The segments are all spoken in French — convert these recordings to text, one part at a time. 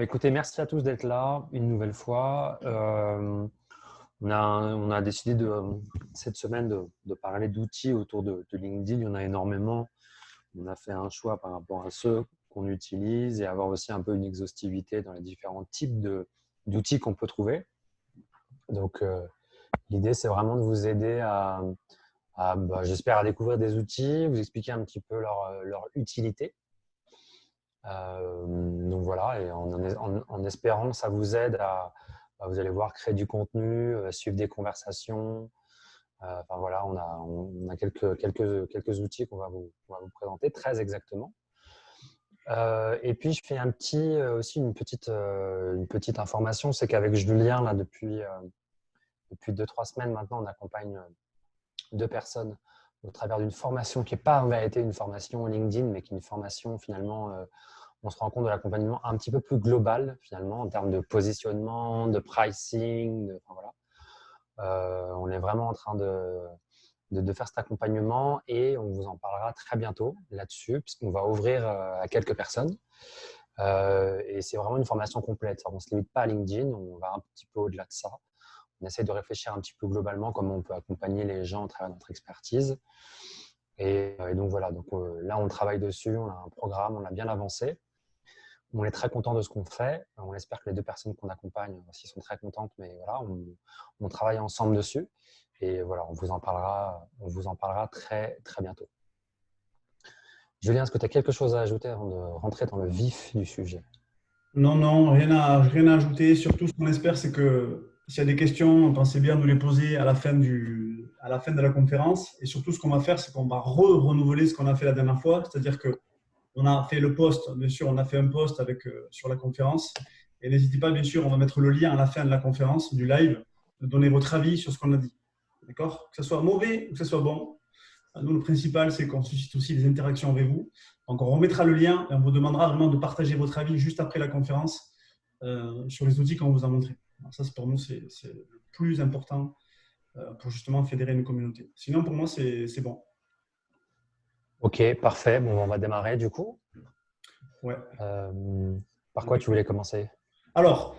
Écoutez, merci à tous d'être là une nouvelle fois. On a décidé cette semaine de parler d'outils autour de LinkedIn. Il y en a énormément. On a fait un choix par rapport à ceux qu'on utilise et avoir aussi un peu une exhaustivité dans les différents types d'outils qu'on peut trouver. Donc, l'idée, c'est vraiment de vous aider j'espère, à découvrir des outils, vous expliquer un petit peu leur utilité. Donc voilà, et en espérant que ça vous aide vous allez voir, créer du contenu, suivre des conversations. Enfin voilà, on a quelques outils qu'on va vous présenter très exactement. Et puis je fais aussi une petite information, c'est qu'avec Julien, là, depuis 2-3 semaines maintenant, on accompagne 2 personnes au travers d'une formation qui n'est pas en vérité une formation LinkedIn, mais qui est une formation finalement. On se rend compte de l'accompagnement un petit peu plus global finalement en termes de positionnement, de pricing. Enfin, voilà. On est vraiment en train de faire cet accompagnement et on vous en parlera très bientôt là-dessus puisqu'on va ouvrir à quelques personnes. Et c'est vraiment une formation complète. On ne se limite pas à LinkedIn, on va un petit peu au-delà de ça. On essaie de réfléchir un petit peu globalement comment on peut accompagner les gens à travers notre expertise. Et donc voilà, là on travaille dessus, on a un programme, on a bien avancé. On est très content de ce qu'on fait. On espère que les 2 personnes qu'on accompagne aussi sont très contentes, mais voilà, on travaille ensemble dessus. Et voilà, on vous en parlera très, très bientôt. Julien, est-ce que tu as quelque chose à ajouter avant de rentrer dans le vif du sujet? Non, non, rien à ajouter. Surtout, ce qu'on espère, c'est que s'il y a des questions, pensez bien à nous les poser à la fin de la conférence. Et surtout, ce qu'on va faire, c'est qu'on va renouveler ce qu'on a fait la dernière fois. C'est-à-dire qu'on a fait le post, bien sûr, on a fait un post sur la conférence. Et n'hésitez pas, bien sûr, on va mettre le lien à la fin de la conférence, du live, de donner votre avis sur ce qu'on a dit. D'accord? Que ce soit mauvais ou que ce soit bon. Nous, le principal, c'est qu'on suscite aussi des interactions avec vous. Donc, on remettra le lien et on vous demandera vraiment de partager votre avis juste après la conférence sur les outils qu'on vous a montrés. Alors ça, pour nous, c'est le plus important pour justement fédérer une communauté. Sinon, pour moi, c'est bon. Ok, parfait. Bon, on va démarrer du coup. Ouais. Par quoi tu voulais commencer? Alors,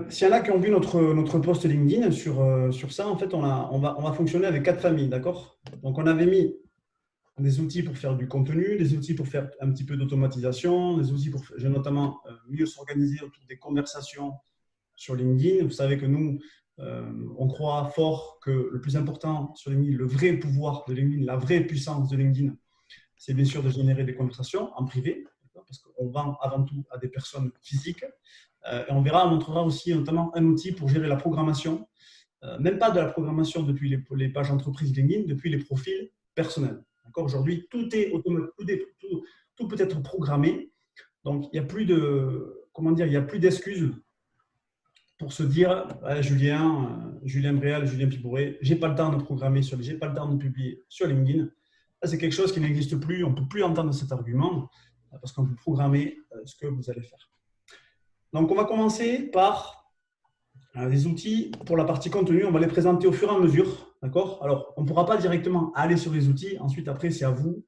s'il y en a qui ont vu notre post LinkedIn sur ça, en fait, on va fonctionner avec 4 familles, d'accord? Donc, on avait mis des outils pour faire du contenu, des outils pour faire un petit peu d'automatisation, des outils pour notamment mieux s'organiser autour des conversations sur LinkedIn. Vous savez que nous, on croit fort que le plus important sur LinkedIn, le vrai pouvoir de LinkedIn, la vraie puissance de LinkedIn, c'est bien sûr de générer des conversations en privé, parce qu'on vend avant tout à des personnes physiques. Et on montrera aussi notamment un outil pour gérer la programmation, même pas de la programmation depuis les pages entreprises LinkedIn, depuis les profils personnels. Aujourd'hui, tout est automatique, tout peut être programmé. Donc, il n'y a plus d'excuses pour se dire Julien Bréal, Julien Pibouré, j'ai pas le temps de programmer j'ai pas le temps de publier sur LinkedIn. Ça, c'est quelque chose qui n'existe plus. On ne peut plus entendre cet argument parce qu'on peut programmer ce que vous allez faire. Donc, on va commencer par les outils pour la partie contenu. On va les présenter au fur et à mesure. D'accord? Alors, on ne pourra pas directement aller sur les outils. Ensuite, après, c'est à vous,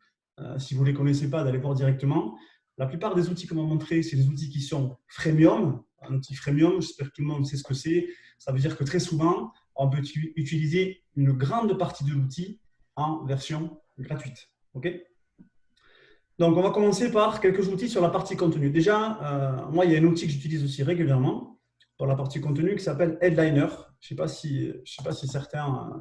si vous ne les connaissez pas, d'aller voir directement. La plupart des outils qu'on va montrer, c'est des outils qui sont freemium. Un outil freemium, j'espère que tout le monde sait ce que c'est. Ça veut dire que très souvent, on peut utiliser une grande partie de l'outil en version gratuite. OK? Donc, on va commencer par quelques outils sur la partie contenu. Déjà, moi, il y a un outil que j'utilise aussi régulièrement pour la partie contenu qui s'appelle Headliner. Je ne sais pas si certains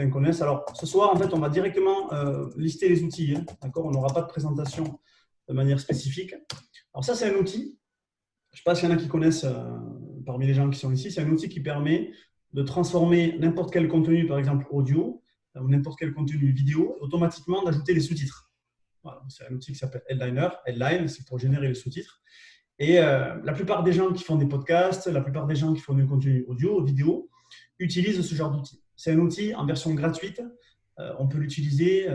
connaissent. Alors, ce soir, en fait, on va directement lister les outils. D'accord? On n'aura pas de présentation de manière spécifique. Alors, ça, c'est un outil. Je ne sais pas s'il y en a qui connaissent parmi les gens qui sont ici. C'est un outil qui permet de transformer n'importe quel contenu, par exemple audio, ou n'importe quel contenu vidéo, automatiquement d'ajouter les sous-titres. Voilà, c'est un outil qui s'appelle Headliner. Headline, c'est pour générer les sous-titres. Et la plupart des gens qui font des podcasts, la plupart des gens qui font du contenu audio, vidéo, utilisent ce genre d'outil. C'est un outil en version gratuite. On peut l'utiliser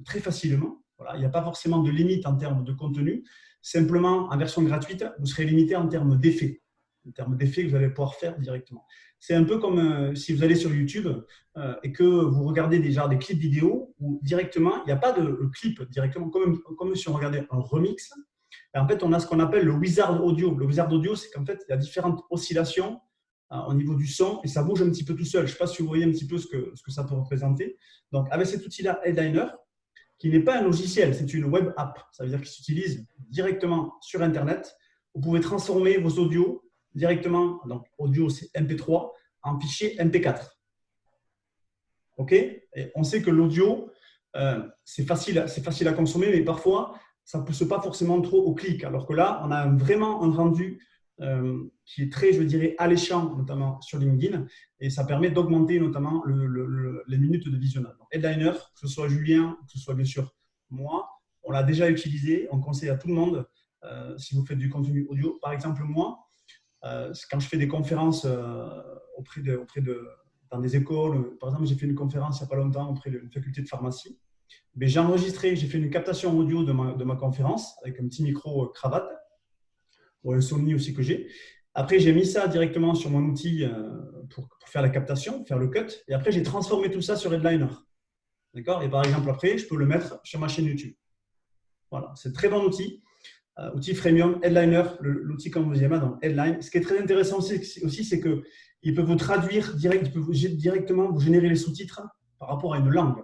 très facilement. Voilà, il n'y a pas forcément de limite en termes de contenu. Simplement, en version gratuite, vous serez limité en termes d'effets. En termes d'effets que vous allez pouvoir faire directement. C'est un peu comme si vous allez sur YouTube et que vous regardez déjà des clips vidéo où directement, il n'y a pas de clip directement, comme si on regardait un remix. Et en fait, on a ce qu'on appelle le wizard audio. Le wizard audio, c'est qu'en fait, il y a différentes oscillations au niveau du son et ça bouge un petit peu tout seul. Je ne sais pas si vous voyez un petit peu ce que ça peut représenter. Donc, avec cet outil-là, Headliner, qui n'est pas un logiciel, c'est une web app. Ça veut dire qu'il s'utilise directement sur Internet. Vous pouvez transformer vos audios directement, donc audio c'est MP3, en fichier MP4. OK? Et on sait que l'audio, c'est facile à consommer, mais parfois, ça ne pousse pas forcément trop au clic. Alors que là, on a vraiment un rendu qui est très, je dirais, alléchant, notamment sur LinkedIn, et ça permet d'augmenter notamment les minutes de visionnage. Donc, Headliner, que ce soit Julien, que ce soit bien sûr moi, on l'a déjà utilisé, on conseille à tout le monde, si vous faites du contenu audio. Par exemple, moi, quand je fais des conférences dans des écoles, par exemple, j'ai fait une conférence il n'y a pas longtemps auprès d'une faculté de pharmacie, mais j'ai enregistré, j'ai fait une captation audio de ma conférence avec un petit micro cravate, ou un Sony aussi que j'ai. Après, j'ai mis ça directement sur mon outil pour faire la captation, faire le cut. Et après, j'ai transformé tout ça sur Headliner. D'accord? Et par exemple, après, je peux le mettre sur ma chaîne YouTube. Voilà, c'est un très bon outil. Outil freemium, Headliner, l'outil comme vous aimez dans Headline. Ce qui est très intéressant aussi, c'est qu'il peut vous traduire il peut directement vous générer les sous-titres par rapport à une langue.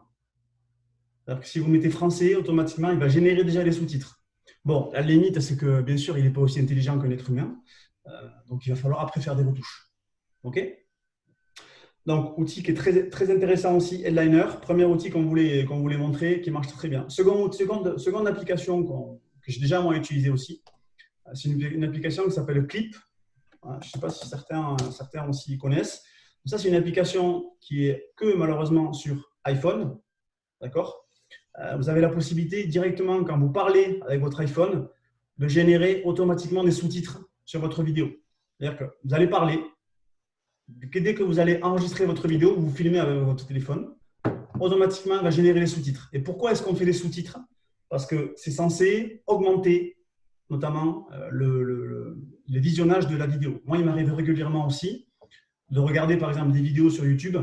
C'est-à-dire que si vous mettez français, automatiquement, il va générer déjà les sous-titres. Bon, la limite, c'est que, bien sûr, il n'est pas aussi intelligent qu'un être humain. Donc, il va falloir après faire des retouches. OK? Donc, outil qui est très, très intéressant aussi, Headliner. Premier outil qu'on voulait montrer, qui marche très bien. Seconde application que j'ai déjà moi utilisée aussi, c'est une application qui s'appelle Clip. Je ne sais pas si certains aussi connaissent. Ça, c'est une application qui est que malheureusement sur iPhone. D'accord? Vous avez la possibilité directement, quand vous parlez avec votre iPhone, de générer automatiquement des sous-titres sur votre vidéo. C'est-à-dire que vous allez parler, dès que vous allez enregistrer votre vidéo, vous filmez avec votre téléphone, automatiquement, il va générer les sous-titres. Et pourquoi est-ce qu'on fait les sous-titres? Parce que c'est censé augmenter notamment le visionnage de la vidéo. Moi, il m'arrive régulièrement aussi de regarder par exemple des vidéos sur YouTube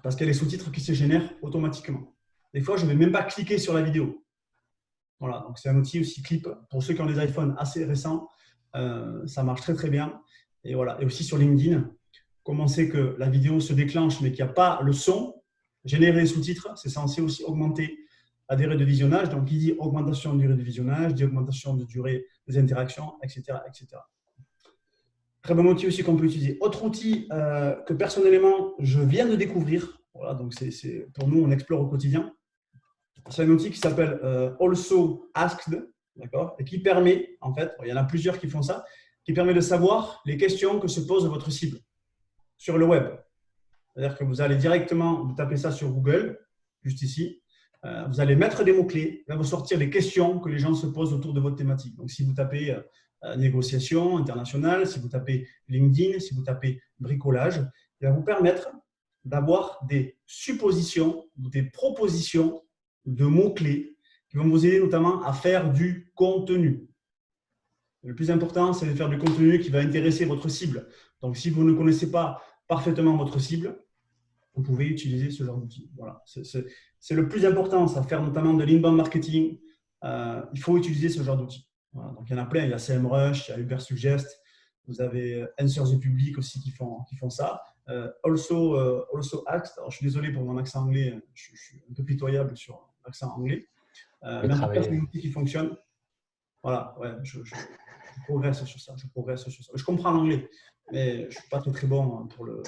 parce qu'il y a les sous-titres qui se génèrent automatiquement. Des fois, je ne vais même pas cliquer sur la vidéo. Voilà, donc c'est un outil aussi Clip. Pour ceux qui ont des iPhones assez récents, ça marche très très bien. Et voilà, et aussi sur LinkedIn, comme on sait que la vidéo se déclenche mais qu'il n'y a pas le son, générer les sous-titres, c'est censé aussi augmenter la durée de visionnage. Donc, il dit augmentation de durée de visionnage, dit augmentation de durée des interactions, etc. etc. Très bon outil aussi qu'on peut utiliser. Autre outil que personnellement, je viens de découvrir. Voilà, donc pour nous, on explore au quotidien. C'est un outil qui s'appelle Also Asked, d'accord, et qui permet, en fait, il y en a plusieurs qui font ça, qui permet de savoir les questions que se pose votre cible sur le web. C'est-à-dire que vous allez directement, vous tapez ça sur Google, juste ici, vous allez mettre des mots-clés, il va vous sortir les questions que les gens se posent autour de votre thématique. Donc, si vous tapez négociation internationale, si vous tapez LinkedIn, si vous tapez bricolage, il va vous permettre d'avoir des suppositions ou des propositions de mots-clés qui vont vous aider notamment à faire du contenu. Le plus important, c'est de faire du contenu qui va intéresser votre cible. Donc, si vous ne connaissez pas parfaitement votre cible, vous pouvez utiliser ce genre d'outil. Voilà. C'est le plus important, ça, faire notamment de l'inbound marketing. Il faut utiliser ce genre d'outils. Voilà. Donc, il y en a plein. Il y a CMrush, il y a Ubersuggest, vous avez Answer the Public aussi qui font ça. Also Asked. Alors, je suis désolé pour mon accent anglais, je suis un peu pitoyable sur l'accent anglais. Mais en tout cas, c'est un outil qui fonctionne. Voilà, ouais, je progresse sur ça. Je comprends l'anglais, mais je ne suis pas très bon pour le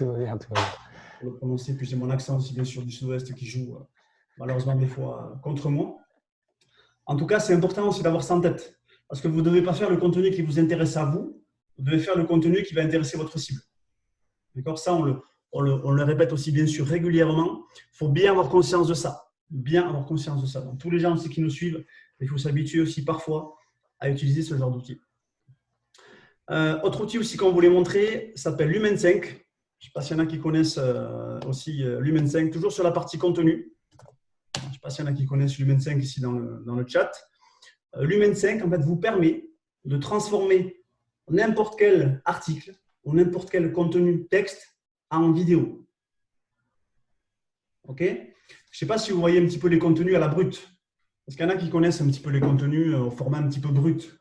prononcer. Puis j'ai mon accent aussi, bien sûr, du sud-ouest qui joue malheureusement des fois contre moi. En tout cas, c'est important aussi d'avoir ça en tête. Parce que vous ne devez pas faire le contenu qui vous intéresse à vous, vous devez faire le contenu qui va intéresser votre cible. D'accord? Ça, on le répète aussi bien sûr régulièrement. Il faut bien avoir conscience de ça. Bien avoir conscience de ça. Donc, tous les gens aussi qui nous suivent, il faut s'habituer aussi parfois à utiliser ce genre d'outil. Autre outil aussi qu'on voulait montrer s'appelle Lumen 5. Je ne sais pas s'il y en a qui connaissent aussi Lumen 5, toujours sur la partie contenu. Je ne sais pas s'il y en a qui connaissent Lumen 5 ici dans le chat. Lumen 5, en fait, vous permet de transformer n'importe quel article ou n'importe quel contenu texte en vidéo. OK? Je ne sais pas si vous voyez un petit peu les contenus à la brute. Parce qu'il y en a qui connaissent un petit peu les contenus au format un petit peu brut.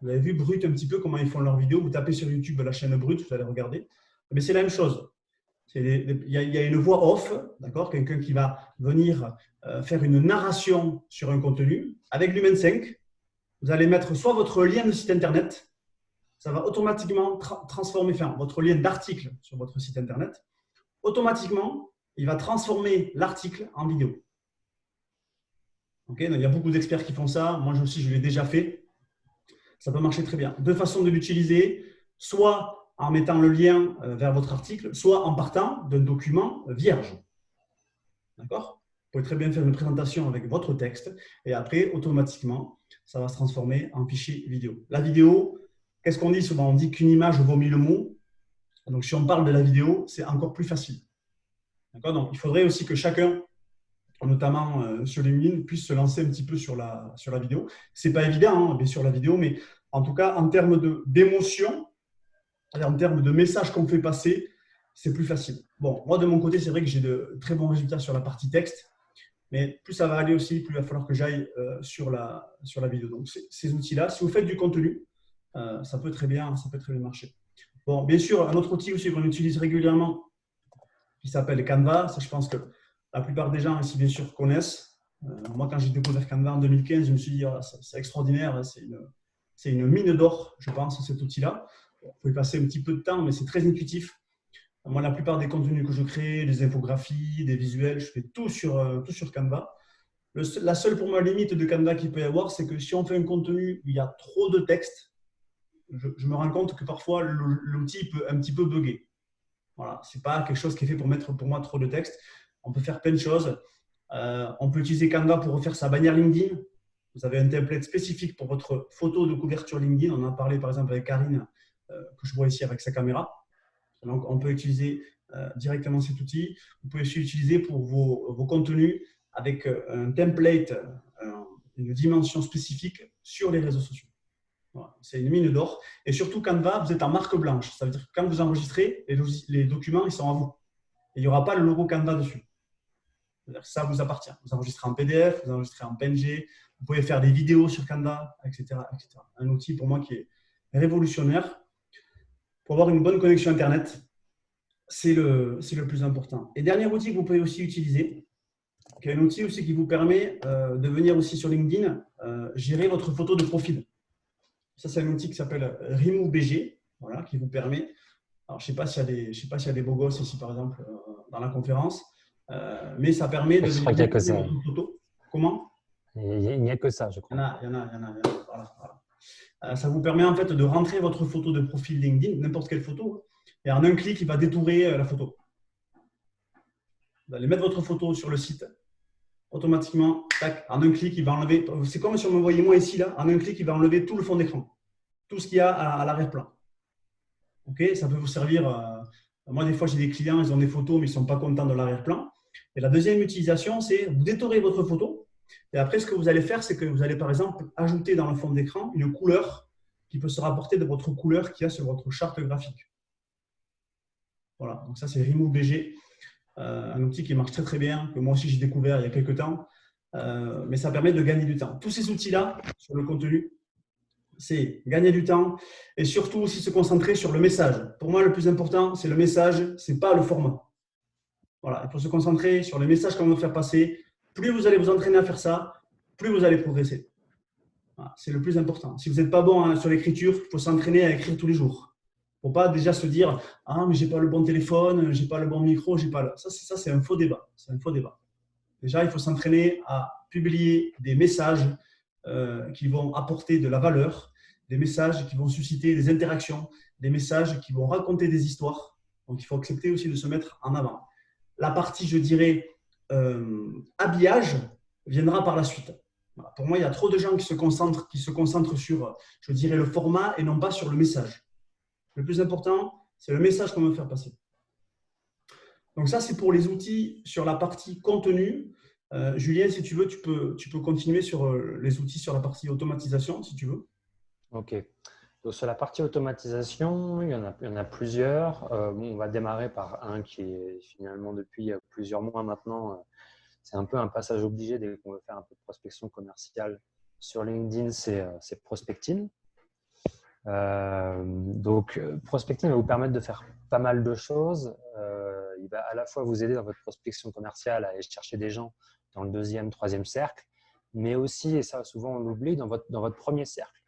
Vous avez vu Brut un petit peu comment ils font leurs vidéos. Vous tapez sur YouTube la chaîne Brut, vous allez regarder. Mais c'est la même chose. Il y a une voix off, d'accord, quelqu'un qui va venir faire une narration sur un contenu. Avec Lumen 5, vous allez mettre soit votre lien de site internet, ça va automatiquement transformer, enfin, votre lien d'article sur votre site internet. Automatiquement, il va transformer l'article en vidéo. Okay, donc, il y a beaucoup d'experts qui font ça. Moi aussi, je l'ai déjà fait. Ça peut marcher très bien. Deux façons de l'utiliser, soit en mettant le lien vers votre article, soit en partant d'un document vierge. D'accord? Vous pouvez très bien faire une présentation avec votre texte et après, automatiquement, ça va se transformer en fichier vidéo. La vidéo, qu'est-ce qu'on dit souvent? On dit qu'une image vaut 1000 mots. Donc, si on parle de la vidéo, c'est encore plus facile. D'accord? Donc, il faudrait aussi que chacun, notamment sur LinkedIn, puisse se lancer un petit peu sur la vidéo. Ce n'est pas évident, hein, bien sûr, la vidéo, mais en tout cas, en termes d'émotion, en termes de messages qu'on fait passer, c'est plus facile. Bon, moi, de mon côté, c'est vrai que j'ai de très bons résultats sur la partie texte, mais plus ça va aller aussi, plus il va falloir que j'aille sur la vidéo. Donc, ces outils-là, si vous faites du contenu, ça peut très bien marcher. Bon, bien sûr, un autre outil aussi qu'on utilise régulièrement, qui s'appelle Canva. Ça, je pense que la plupart des gens ici, bien sûr, connaissent. Moi, quand j'ai découvert Canva en 2015, je me suis dit, oh, c'est extraordinaire, c'est une mine d'or, je pense, cet outil-là. Vous pouvez passer un petit peu de temps, mais c'est très intuitif. Moi, la plupart des contenus que je crée, des infographies, des visuels, je fais tout sur Canva. La seule, pour moi, limite de Canva qu'il peut y avoir, c'est que si on fait un contenu où il y a trop de texte, je me rends compte que parfois, l'outil peut un petit peu bugger. Voilà, ce n'est pas quelque chose qui est fait pour mettre pour moi trop de texte. On peut faire plein de choses. On peut utiliser Canva pour refaire sa bannière LinkedIn. Vous avez un template spécifique pour votre photo de couverture LinkedIn. On en a parlé par exemple avec Karine, que je vois ici avec sa caméra. Donc, on peut utiliser directement cet outil. Vous pouvez aussi l'utiliser pour vos contenus avec un template, une dimension spécifique sur les réseaux sociaux. Voilà, c'est une mine d'or. Et surtout, Canva, vous êtes en marque blanche. Ça veut dire que quand vous enregistrez, les documents, ils sont à vous. Et il n'y aura pas le logo Canva dessus. C'est-à-dire que ça vous appartient. Vous enregistrez en PDF, vous enregistrez en PNG, vous pouvez faire des vidéos sur Canva, etc., etc. Un outil pour moi qui est révolutionnaire. Pour avoir une bonne connexion Internet, c'est le plus important. Et dernier outil que vous pouvez aussi utiliser, qui est un outil aussi qui vous permet de venir aussi sur LinkedIn, gérer votre photo de profil. Ça, c'est un outil qui s'appelle Remove BG, voilà, qui vous permet. Alors, je ne sais pas s'il y a des beaux gosses ici, par exemple, dans la conférence, mais ça permet de venir déposer votre photo. Comment? Il n'y a que ça, je crois. Il y en a. Voilà. Ça vous permet en fait de rentrer votre photo de profil LinkedIn, n'importe quelle photo, et en un clic, il va détourer la photo. Vous allez mettre votre photo sur le site. Automatiquement, tac, en un clic, il va enlever. C'est comme si on me voyait moi ici, là. En un clic, il va enlever tout le fond d'écran, tout ce qu'il y a à l'arrière-plan. Ok, ça peut vous servir. Moi, des fois, j'ai des clients, ils ont des photos, mais ils ne sont pas contents de l'arrière-plan. Et la deuxième utilisation, c'est vous détourez votre photo. Et après, ce que vous allez faire, c'est que vous allez, par exemple, ajouter dans le fond d'écran une couleur qui peut se rapporter de votre couleur qu'il y a sur votre charte graphique. Voilà, donc ça, c'est Remove BG. Un outil qui marche très très bien, que moi aussi j'ai découvert il y a quelques temps, mais ça permet de gagner du temps. Tous ces outils-là sur le contenu, c'est gagner du temps et surtout aussi se concentrer sur le message. Pour moi, le plus important, c'est le message, ce n'est pas le format. Voilà, il faut se concentrer sur les messages qu'on veut faire passer. Plus vous allez vous entraîner à faire ça, plus vous allez progresser. Voilà, c'est le plus important. Si vous n'êtes pas bon sur l'écriture, il faut s'entraîner à écrire tous les jours. Il ne faut pas déjà se dire « Ah, mais je n'ai pas le bon téléphone, je n'ai pas le bon micro, j'ai pas le… » Ça, c'est un faux débat. C'est un faux débat. Déjà, il faut s'entraîner à publier des messages qui vont apporter de la valeur, des messages qui vont susciter des interactions, des messages qui vont raconter des histoires. Donc, il faut accepter aussi de se mettre en avant. La partie, je dirais, habillage viendra par la suite. Voilà. Pour moi, il y a trop de gens qui se concentrent sur, je dirais, le format et non pas sur le message. Le plus important, c'est le message qu'on veut faire passer. Donc ça, c'est pour les outils sur la partie contenu. Julien, si tu veux, tu peux continuer sur les outils sur la partie automatisation, si tu veux. OK. Donc, sur la partie automatisation, il y en a plusieurs. On va démarrer par un qui est finalement depuis plusieurs mois maintenant. C'est un peu un passage obligé dès qu'on veut faire un peu de prospection commerciale sur LinkedIn, c'est Prospecting. Prospecting va vous permettre de faire pas mal de choses. Il va à la fois vous aider dans votre prospection commerciale à aller chercher des gens dans le deuxième, troisième cercle, mais aussi, et ça souvent on l'oublie, dans votre premier cercle.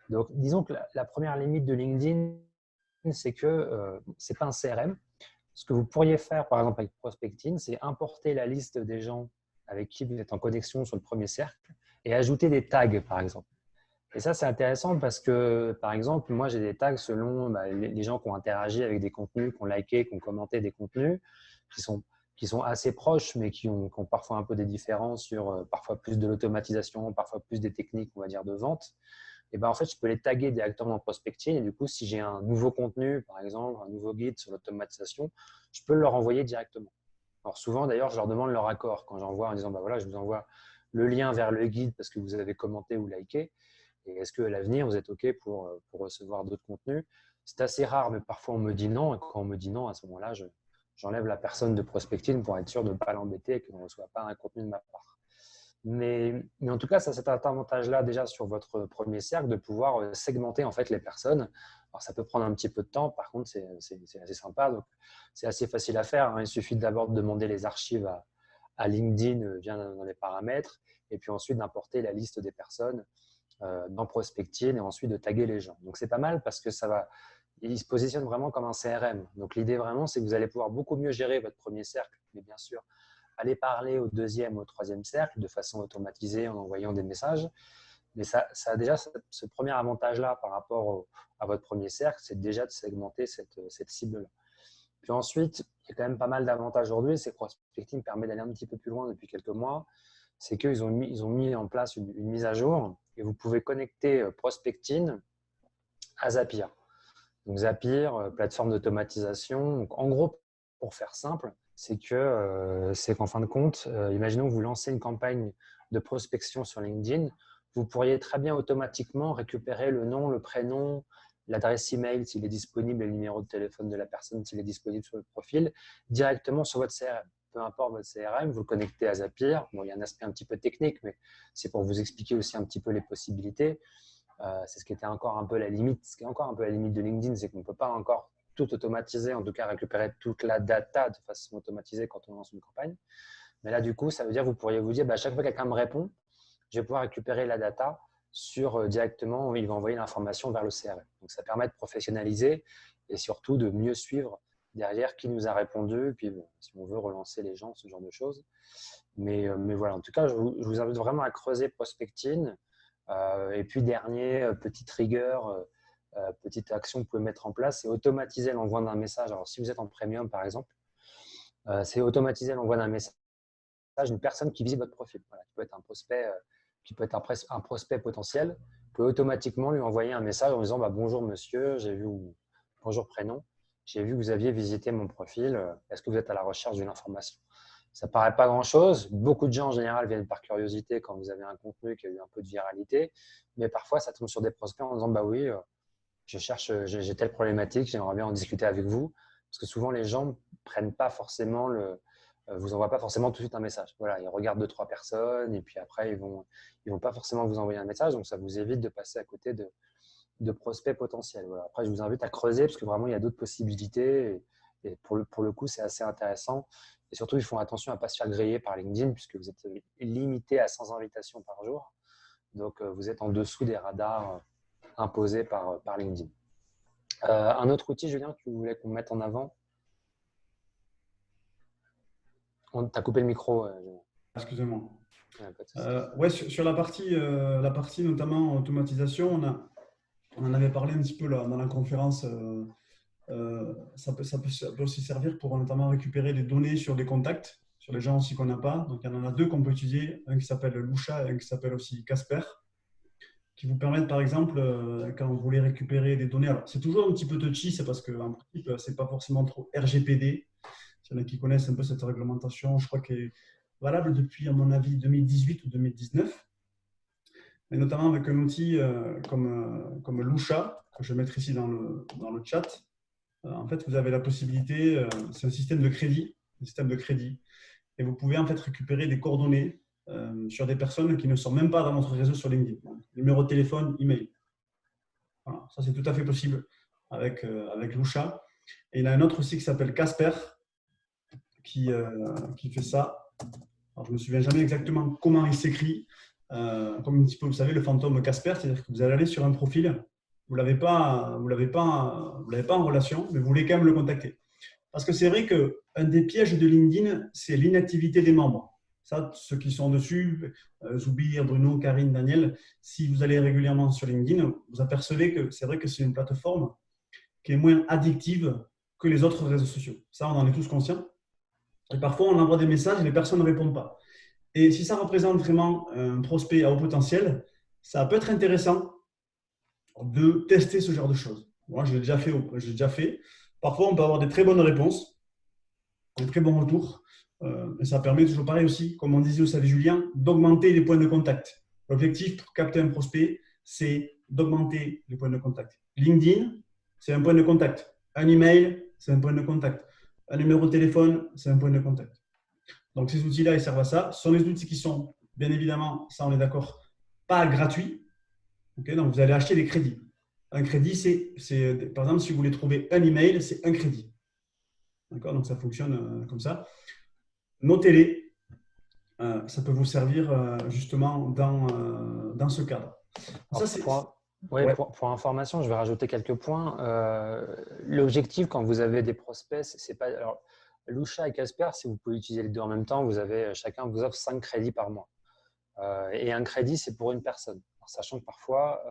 Donc, disons que la première limite de LinkedIn, c'est que ce n'est pas un CRM. Ce que vous pourriez faire, par exemple, avec Prospecting, c'est importer la liste des gens avec qui vous êtes en connexion sur le premier cercle et ajouter des tags, par exemple. Et ça, c'est intéressant parce que, par exemple, moi, j'ai des tags selon les gens qui ont interagi avec des contenus, qui ont liké, qui ont commenté des contenus, qui sont assez proches, mais qui ont parfois un peu des différences sur parfois plus de l'automatisation, parfois plus des techniques, on va dire, de vente. Et ben, en fait, je peux les taguer directement dans Prospecting. Et du coup, si j'ai un nouveau contenu, par exemple, un nouveau guide sur l'automatisation, je peux leur envoyer directement. Alors souvent, d'ailleurs, je leur demande leur accord quand j'envoie en disant, voilà, je vous envoie le lien vers le guide parce que vous avez commenté ou liké. Et est-ce qu'à l'avenir, vous êtes OK pour recevoir d'autres contenus? C'est assez rare, mais parfois on me dit non. Et quand on me dit non, à ce moment-là, j'enlève la personne de Prospecting pour être sûr de ne pas l'embêter et qu'il ne reçoit pas un contenu de ma part. Mais en tout cas, ça, c'est un avantage-là déjà sur votre premier cercle de pouvoir segmenter en fait les personnes. Alors, ça peut prendre un petit peu de temps. Par contre, c'est assez sympa. Donc, c'est assez facile à faire. Hein. Il suffit d'abord de demander les archives à LinkedIn via dans les paramètres et puis ensuite d'importer la liste des personnes dans Prospecting et ensuite de taguer les gens. Donc, c'est pas mal parce que il se positionne vraiment comme un CRM. Donc, l'idée vraiment, c'est que vous allez pouvoir beaucoup mieux gérer votre premier cercle, mais bien sûr, aller parler au deuxième, au troisième cercle de façon automatisée en envoyant des messages. Mais ça a déjà ce premier avantage-là par rapport à votre premier cercle, c'est déjà de segmenter cette cible-là. Puis ensuite, il y a quand même pas mal d'avantages aujourd'hui. C'est que Prospecting permet d'aller un petit peu plus loin depuis quelques mois. C'est qu'ils ont mis en place une mise à jour et vous pouvez connecter Prospecting à Zapier. Donc Zapier, plateforme d'automatisation. En gros, pour faire simple, c'est qu'en fin de compte, imaginons que vous lancez une campagne de prospection sur LinkedIn, vous pourriez très bien automatiquement récupérer le nom, le prénom, l'adresse email s'il est disponible et le numéro de téléphone de la personne s'il est disponible sur le profil directement sur votre CRM. Peu importe votre CRM, vous le connectez à Zapier. Bon, il y a un aspect un petit peu technique, mais c'est pour vous expliquer aussi un petit peu les possibilités. C'est ce qui était encore un peu la limite. Ce qui est encore un peu la limite de LinkedIn, c'est qu'on ne peut pas encore tout automatiser, en tout cas récupérer toute la data de façon automatisée quand on lance une campagne. Mais là, du coup, ça veut dire que vous pourriez vous dire, à chaque fois que quelqu'un me répond, je vais pouvoir récupérer la data directement, il va envoyer l'information vers le CRM. Donc, ça permet de professionnaliser et surtout de mieux suivre derrière qui nous a répondu, et puis si on veut relancer les gens, ce genre de choses. Mais voilà, en tout cas, je vous invite vraiment à creuser Prospecting. Et puis, dernier petit trigger, petite action que vous pouvez mettre en place, c'est automatiser l'envoi d'un message. Alors, si vous êtes en premium, par exemple, c'est automatiser l'envoi d'un message d'une personne qui visite votre profil. Voilà, qui peut être un prospect, un prospect potentiel. Vous pouvez automatiquement lui envoyer un message en disant bonjour monsieur, bonjour prénom, j'ai vu que vous aviez visité mon profil. Est-ce que vous êtes à la recherche d'une information? Ça ne paraît pas grand-chose. Beaucoup de gens, en général, viennent par curiosité quand vous avez un contenu qui a eu un peu de viralité. Mais parfois, ça tombe sur des prospects en disant oui, j'ai telle problématique, j'aimerais bien en discuter avec vous. Parce que souvent, les gens ne prennent pas forcément vous envoient pas forcément tout de suite un message. Voilà, ils regardent 2-3 personnes et puis après, ils vont pas forcément vous envoyer un message. Donc, ça vous évite de passer à côté de prospects potentiels. Voilà. Après, je vous invite à creuser parce que vraiment, il y a d'autres possibilités. Et pour le coup, c'est assez intéressant. Et surtout, ils font attention à ne pas se faire griller par LinkedIn puisque vous êtes limité à 100 invitations par jour. Donc, vous êtes en dessous des radars imposés par LinkedIn. Un autre outil, Julien, que vous voulez qu'on mette en avant? Tu as coupé le micro. Excusez-moi. Ouais, sur la partie notamment automatisation, on en avait parlé un petit peu là, dans la conférence. Ça peut aussi servir pour notamment récupérer des données sur des contacts, sur les gens aussi qu'on n'a pas. Donc, il y en a deux qu'on peut utiliser, un qui s'appelle Lusha et un qui s'appelle aussi Casper, qui vous permettent, par exemple, quand vous voulez récupérer des données. Alors, c'est toujours un petit peu touchy, c'est parce qu'en principe, ce n'est pas forcément trop RGPD. S'il y en a qui connaissent un peu cette réglementation, je crois qu'elle est valable depuis, à mon avis, 2018 ou 2019. Mais notamment avec un outil comme Lusha, que je vais mettre ici dans le chat. En fait, vous avez la possibilité, c'est un système de crédit, et vous pouvez en fait récupérer des coordonnées sur des personnes qui ne sont même pas dans votre réseau sur LinkedIn. Numéro de téléphone, email. Voilà, ça, c'est tout à fait possible avec Lusha. Et il y en a un autre aussi qui s'appelle Casper qui fait ça. Alors, je ne me souviens jamais exactement comment il s'écrit. Comme un petit peu, vous savez, le fantôme Casper, c'est-à-dire que vous allez aller sur un profil, vous ne l'avez pas, en relation, mais vous voulez quand même le contacter. Parce que c'est vrai qu'un des pièges de LinkedIn, c'est l'inactivité des membres. Ça, ceux qui sont dessus, Zoubir, Bruno, Karine, Daniel, si vous allez régulièrement sur LinkedIn, vous apercevez que c'est vrai que c'est une plateforme qui est moins addictive que les autres réseaux sociaux. Ça, on en est tous conscients. Et parfois, on envoie des messages et les personnes ne répondent pas. Et si ça représente vraiment un prospect à haut potentiel, ça peut être intéressant de tester ce genre de choses. Moi, je l'ai déjà fait. Parfois, on peut avoir des très bonnes réponses, des très bons retours. Et ça permet toujours pareil aussi, comme on disait au salut Julien, d'augmenter les points de contact. L'objectif pour capter un prospect, c'est d'augmenter les points de contact. LinkedIn, c'est un point de contact. Un email, c'est un point de contact. Un numéro de téléphone, c'est un point de contact. Donc, ces outils-là, ils servent à ça. Ce sont des outils qui sont, bien évidemment, ça on est d'accord, pas gratuits. Okay, donc, vous allez acheter des crédits. Un crédit, c'est par exemple, si vous voulez trouver un email, c'est un crédit. D'accord? Donc, ça fonctionne comme ça. Notez-les. Ça peut vous servir justement dans ce cadre. Ça, pour information, je vais rajouter quelques points. L'objectif, quand vous avez des prospects, c'est pas… Alors, Lusha et Casper, si vous pouvez utiliser les deux en même temps, chacun vous offre 5 crédits par mois. Et un crédit, c'est pour une personne. Alors, sachant que parfois,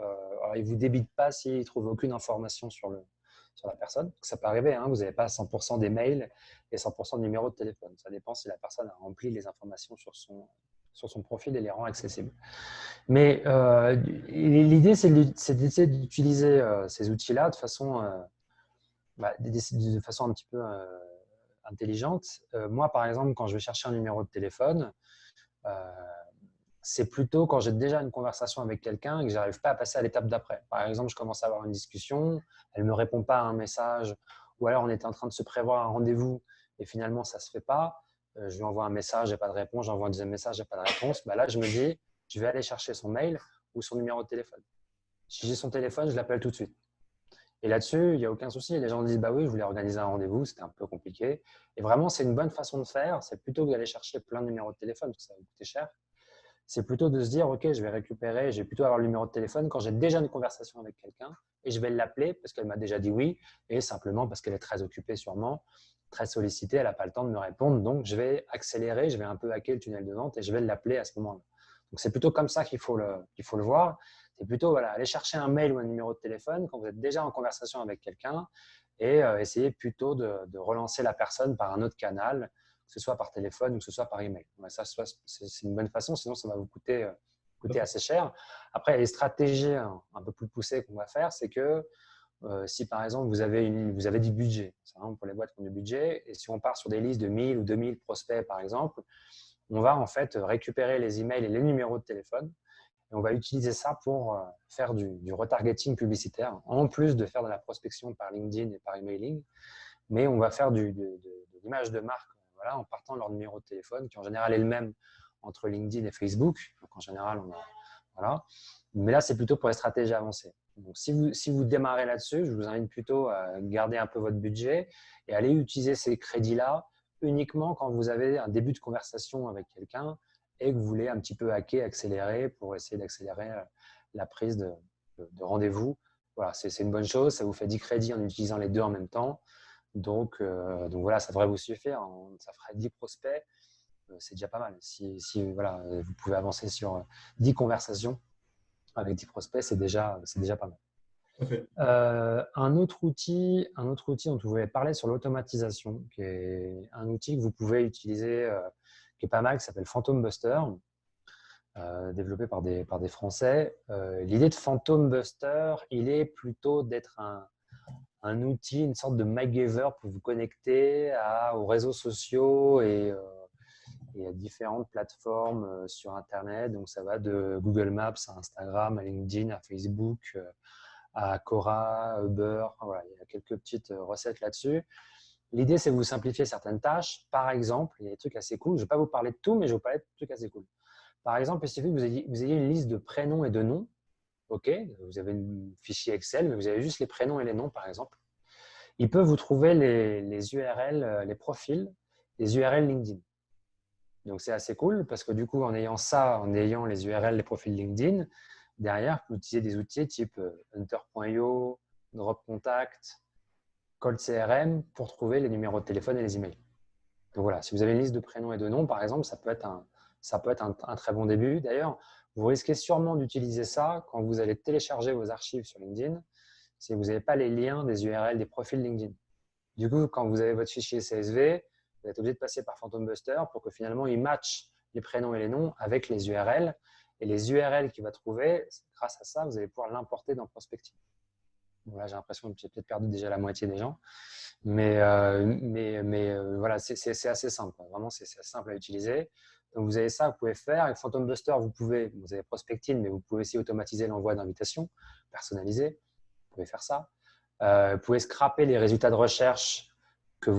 ils ne vous débitent pas s'ils ne trouvent aucune information sur la personne. Ça peut arriver, hein, vous n'avez pas 100% des mails et 100% de numéros de téléphone. Ça dépend si la personne a rempli les informations sur son profil et les rend accessibles. Mais l'idée, c'est d'essayer d'utiliser ces outils-là de façon un petit peu intelligente. Moi, par exemple, quand je vais chercher un numéro de téléphone, c'est plutôt quand j'ai déjà une conversation avec quelqu'un et que je n'arrive pas à passer à l'étape d'après. Par exemple, je commence à avoir une discussion, elle ne me répond pas à un message, ou alors on était en train de se prévoir un rendez-vous et finalement ça ne se fait pas. Je lui envoie un message, j'ai pas de réponse, j'envoie un deuxième message, j'ai pas de réponse. Là, je me dis, je vais aller chercher son mail ou son numéro de téléphone. Si j'ai son téléphone, je l'appelle tout de suite. Et là-dessus, il n'y a aucun souci. Les gens disent, bah oui, je voulais organiser un rendez-vous, c'était un peu compliqué. Et vraiment, c'est une bonne façon de faire. C'est plutôt que d'aller chercher plein de numéros de téléphone, parce que ça va coûter cher. C'est plutôt de se dire, OK, je vais plutôt avoir le numéro de téléphone quand j'ai déjà une conversation avec quelqu'un et je vais l'appeler parce qu'elle m'a déjà dit oui et simplement parce qu'elle est très occupée sûrement, très sollicitée, elle n'a pas le temps de me répondre. Donc, je vais accélérer, je vais un peu hacker le tunnel de vente et je vais l'appeler à ce moment-là. Donc, c'est plutôt comme ça qu'il faut le voir. C'est plutôt aller chercher un mail ou un numéro de téléphone quand vous êtes déjà en conversation avec quelqu'un et essayer plutôt de relancer la personne par un autre canal, que ce soit par téléphone ou que ce soit par email. Ça, c'est une bonne façon, sinon ça va vous coûter assez cher. Après, les stratégies un peu plus poussées qu'on va faire, c'est que si par exemple vous avez du budget, c'est vraiment pour les boîtes qui ont du budget, et si on part sur des listes de 1000 ou 2000 prospects par exemple, on va en fait récupérer les emails et les numéros de téléphone et on va utiliser ça pour faire du retargeting publicitaire, en plus de faire de la prospection par LinkedIn et par emailing, mais on va faire de l'image de marque en partant de leur numéro de téléphone, qui en général est le même entre LinkedIn et Facebook. Donc en général, mais là, c'est plutôt pour les stratégies avancées. Donc si vous démarrez là-dessus, je vous invite plutôt à garder un peu votre budget et aller utiliser ces crédits-là uniquement quand vous avez un début de conversation avec quelqu'un et que vous voulez un petit peu hacker, accélérer pour essayer d'accélérer la prise de rendez-vous. Voilà, c'est une bonne chose. Ça vous fait 10 crédits en utilisant les deux en même temps. Donc voilà, ça devrait vous suffire. Ça ferait 10 prospects. C'est déjà pas mal. Si vous pouvez avancer sur 10 conversations avec 10 prospects, c'est déjà pas mal. Okay. Un autre outil dont vous voulez parler sur l'automatisation, qui est un outil que vous pouvez utiliser, qui est pas mal, qui s'appelle Phantom Buster, développé par des Français. L'idée de Phantom Buster, il est plutôt d'être un outil, une sorte de MacGyver pour vous connecter aux réseaux sociaux et à différentes plateformes sur Internet. Donc, ça va de Google Maps à Instagram, à LinkedIn, à Facebook, à Quora, à Uber. Voilà, il y a quelques petites recettes là-dessus. L'idée, c'est de vous simplifier certaines tâches. Par exemple, il y a des trucs assez cool. Je ne vais pas vous parler de tout, mais je vais vous parler de trucs assez cool. Par exemple, il suffit que vous ayez une liste de prénoms et de noms OK, vous avez un fichier Excel, mais vous avez juste les prénoms et les noms, par exemple. Il peut vous trouver les URL, les profils, les URL LinkedIn. Donc, c'est assez cool parce que du coup, en ayant ça, en ayant les URL, les profils LinkedIn, derrière, vous utilisez des outils type Hunter.io, Drop Contact, Cold CRM pour trouver les numéros de téléphone et les emails. Donc voilà, si vous avez une liste de prénoms et de noms, par exemple, ça peut être un très bon début. D'ailleurs, vous risquez sûrement d'utiliser ça quand vous allez télécharger vos archives sur LinkedIn si vous n'avez pas les liens des URL des profils LinkedIn. Du coup, quand vous avez votre fichier CSV, vous êtes obligé de passer par Phantom Buster pour que finalement il matche les prénoms et les noms avec les URL. Et les URL qu'il va trouver, grâce à ça, vous allez pouvoir l'importer dans Prospecting. Bon, là, j'ai l'impression que j'ai peut-être perdu déjà la moitié des gens. Mais voilà, c'est assez simple. Vraiment, c'est assez simple à utiliser. Donc, vous avez ça, vous pouvez faire. Avec Phantom Buster, vous avez Prospecting, mais vous pouvez aussi automatiser l'envoi d'invitations personnalisées. Vous pouvez faire ça. Vous pouvez scraper les résultats de recherche que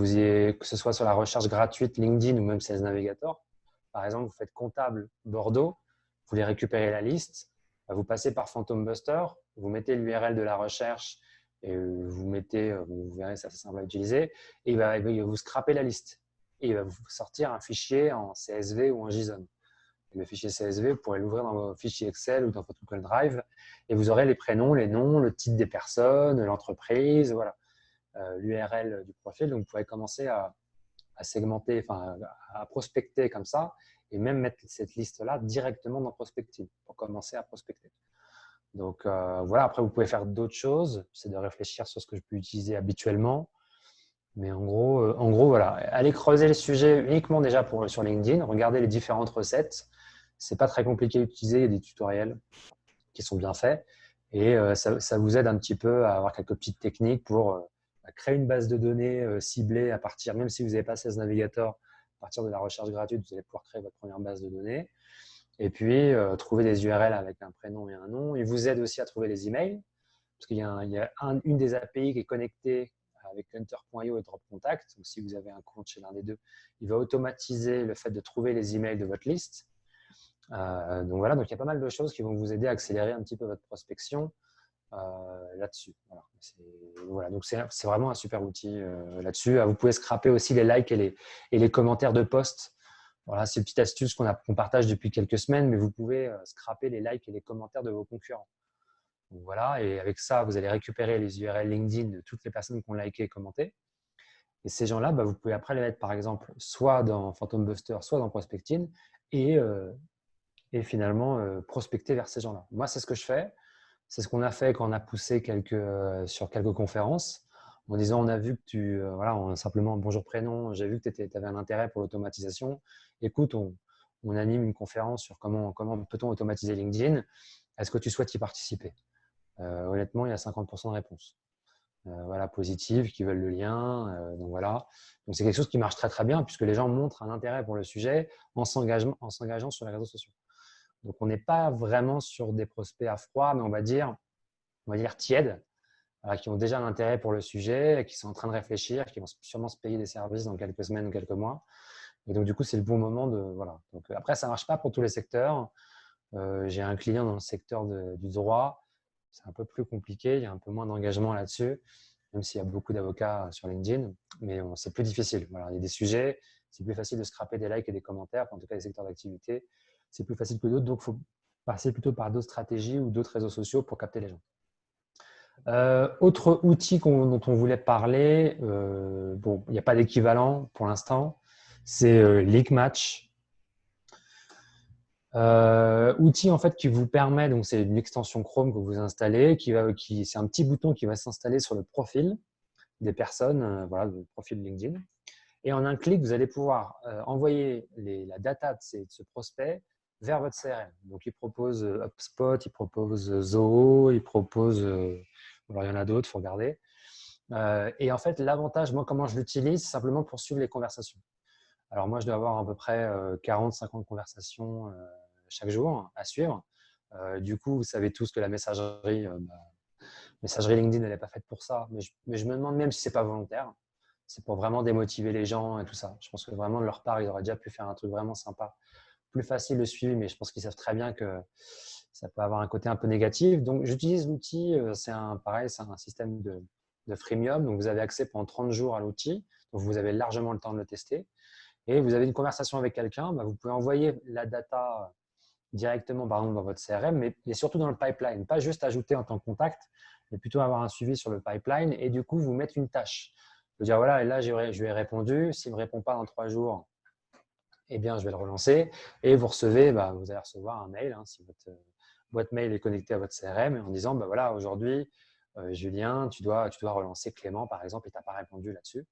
ce soit sur la recherche gratuite LinkedIn ou même Sales Navigator. Par exemple, vous faites comptable Bordeaux, vous voulez récupérer la liste, vous passez par Phantom Buster, vous mettez l'URL de la recherche et vous verrez, c'est assez simple à utiliser, et il va vous scraper la liste. Et il va vous sortir un fichier en CSV ou en JSON. Le fichier CSV, vous pourrez l'ouvrir dans vos fichiers Excel ou dans votre Google Drive et vous aurez les prénoms, les noms, le titre des personnes, l'entreprise, voilà, l'URL du profil. Donc, vous pourrez commencer à segmenter, enfin, à prospecter comme ça et même mettre cette liste-là directement dans Prospecting pour commencer à prospecter. Donc, voilà, après, vous pouvez faire d'autres choses. C'est de réfléchir sur ce que je peux utiliser habituellement. Mais en gros, voilà, allez creuser le sujet uniquement déjà sur LinkedIn, regardez les différentes recettes. C'est pas très compliqué à utiliser, il y a des tutoriels qui sont bien faits et ça vous aide un petit peu à avoir quelques petites techniques pour créer une base de données ciblée à partir, même si vous n'avez pas Sales Navigator, à partir de la recherche gratuite, vous allez pouvoir créer votre première base de données et puis trouver des URL avec un prénom et un nom. Il vous aide aussi à trouver les emails parce qu'il y a une des API qui est connectée avec Hunter.io et Drop Contact. Donc, si vous avez un compte chez l'un des deux, il va automatiser le fait de trouver les emails de votre liste. Donc voilà, donc il y a pas mal de choses qui vont vous aider à accélérer un petit peu votre prospection là-dessus. Voilà, donc c'est vraiment un super outil là-dessus. Vous pouvez scraper aussi les likes et les commentaires de posts. Voilà, c'est une petite astuce qu'on partage depuis quelques semaines, mais vous pouvez scraper les likes et les commentaires de vos concurrents. Donc voilà, et avec ça, vous allez récupérer les URL LinkedIn de toutes les personnes qui ont liké et commenté. Et ces gens-là, vous pouvez après les mettre, par exemple, soit dans Phantom Buster, soit dans Prospecting, et finalement prospecter vers ces gens-là. Moi, c'est ce que je fais. C'est ce qu'on a fait quand on a poussé sur quelques conférences en disant on a vu que simplement bonjour prénom, j'ai vu que tu avais un intérêt pour l'automatisation. Écoute, on anime une conférence sur comment peut-on automatiser LinkedIn. Est-ce que tu souhaites y participer? Honnêtement, il y a 50% de réponses. Voilà, positives, qui veulent le lien. Donc voilà. Donc c'est quelque chose qui marche très très bien puisque les gens montrent un intérêt pour le sujet en s'engageant sur les réseaux sociaux. Donc on n'est pas vraiment sur des prospects à froid, mais on va dire tièdes, qui ont déjà un intérêt pour le sujet, qui sont en train de réfléchir, qui vont sûrement se payer des services dans quelques semaines ou quelques mois. Et donc du coup, c'est le bon moment de voilà. Donc après, ça marche pas pour tous les secteurs. J'ai un client dans le secteur du droit. C'est un peu plus compliqué, il y a un peu moins d'engagement là-dessus, même s'il y a beaucoup d'avocats sur LinkedIn, mais c'est plus difficile. Voilà, il y a des sujets, c'est plus facile de scraper des likes et des commentaires, en tout cas des secteurs d'activité, c'est plus facile que d'autres, donc il faut passer plutôt par d'autres stratégies ou d'autres réseaux sociaux pour capter les gens. Autre outil dont on voulait parler, bon, il n'y a pas d'équivalent pour l'instant, c'est Leakmatch. Outil en fait qui vous permet, donc c'est une extension Chrome que vous installez, c'est un petit bouton qui va s'installer sur le profil des personnes, voilà, le profil LinkedIn. Et en un clic, vous allez pouvoir envoyer la data de ce prospect vers votre CRM. Donc, il propose HubSpot, il propose Zoho, il propose, alors il y en a d'autres, il faut regarder. Et en fait, l'avantage, moi, comment je l'utilise, c'est simplement pour suivre les conversations. Alors moi, je dois avoir à peu près 40-50 conversations chaque jour à suivre. Du coup, vous savez tous que la messagerie LinkedIn, elle n'est pas faite pour ça. Mais je me demande même si ce n'est pas volontaire. C'est pour vraiment démotiver les gens et tout ça. Je pense que vraiment, de leur part, ils auraient déjà pu faire un truc vraiment sympa. Plus facile de suivre, mais je pense qu'ils savent très bien que ça peut avoir un côté un peu négatif. Donc, j'utilise l'outil, pareil, c'est un système de freemium. Donc, vous avez accès pendant 30 jours à l'outil. Donc, vous avez largement le temps de le tester. Et vous avez une conversation avec quelqu'un, vous pouvez envoyer la data directement, par exemple, dans votre CRM, mais surtout dans le pipeline. Pas juste ajouter en tant que contact, mais plutôt avoir un suivi sur le pipeline et du coup, vous mettre une tâche. Vous dire, voilà, et là, je lui ai répondu. S'il ne me répond pas dans 3 jours, eh bien, je vais le relancer. Et vous recevez, vous allez recevoir un mail, si votre boîte mail est connectée à votre CRM, en disant, voilà, aujourd'hui, Julien, tu dois relancer Clément, par exemple, et tu n'as pas répondu là-dessus.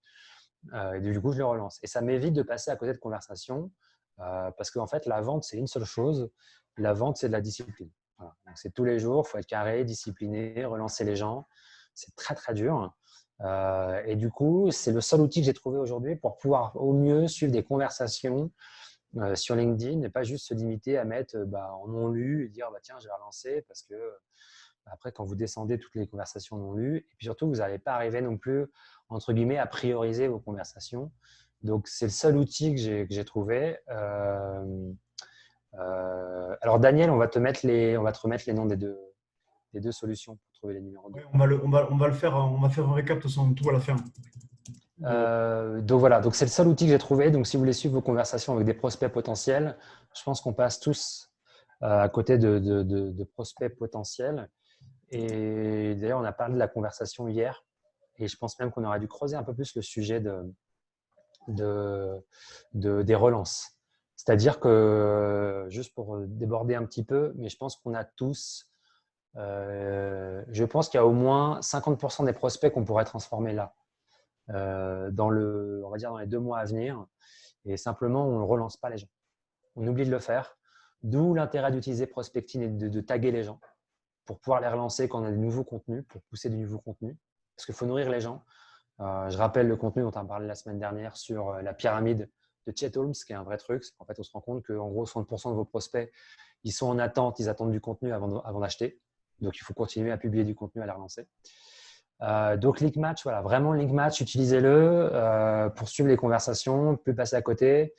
Et du coup, je le relance. Et ça m'évite de passer à côté de conversations parce qu'en fait, la vente, c'est une seule chose. La vente, c'est de la discipline. Voilà. Donc, c'est tous les jours, il faut être carré, discipliné, relancer les gens. C'est très, très dur. Et du coup, c'est le seul outil que j'ai trouvé aujourd'hui pour pouvoir au mieux suivre des conversations sur LinkedIn et pas juste se limiter à mettre en non lu et dire tiens, je vais relancer parce que après, quand vous descendez toutes les conversations non lues, et puis surtout, vous n'allez pas arriver non plus, entre guillemets, à prioriser vos conversations. Donc, c'est le seul outil que j'ai trouvé. Alors, Daniel, on va te remettre les noms des deux solutions pour trouver les numéros. Ouais, on va faire un récap de tout à la fin. Donc voilà, donc c'est le seul outil que j'ai trouvé. Donc si vous voulez suivre vos conversations avec des prospects potentiels, je pense qu'on passe tous à côté de prospects potentiels. Et d'ailleurs, on a parlé de la conversation hier et je pense même qu'on aurait dû creuser un peu plus le sujet des relances. C'est-à-dire que, juste pour déborder un petit peu, mais je pense qu'on a tous, je pense qu'il y a au moins 50% des prospects qu'on pourrait transformer là, on va dire dans les 2 mois à venir. Et simplement, on ne relance pas les gens. On oublie de le faire. D'où l'intérêt d'utiliser Prospecting et de taguer les gens pour pouvoir les relancer quand on a des nouveaux contenus, pour pousser du nouveau contenu. Parce qu'il faut nourrir les gens. Je rappelle le contenu dont on a parlé la semaine dernière sur la pyramide de Chet Holmes, qui est un vrai truc. En fait, on se rend compte qu'en gros, 60% de vos prospects, ils sont en attente, ils attendent du contenu avant d'acheter. Donc, il faut continuer à publier du contenu, à les relancer. Donc, Link Match, voilà, vraiment Link Match, utilisez-le pour suivre les conversations, plus passer à côté.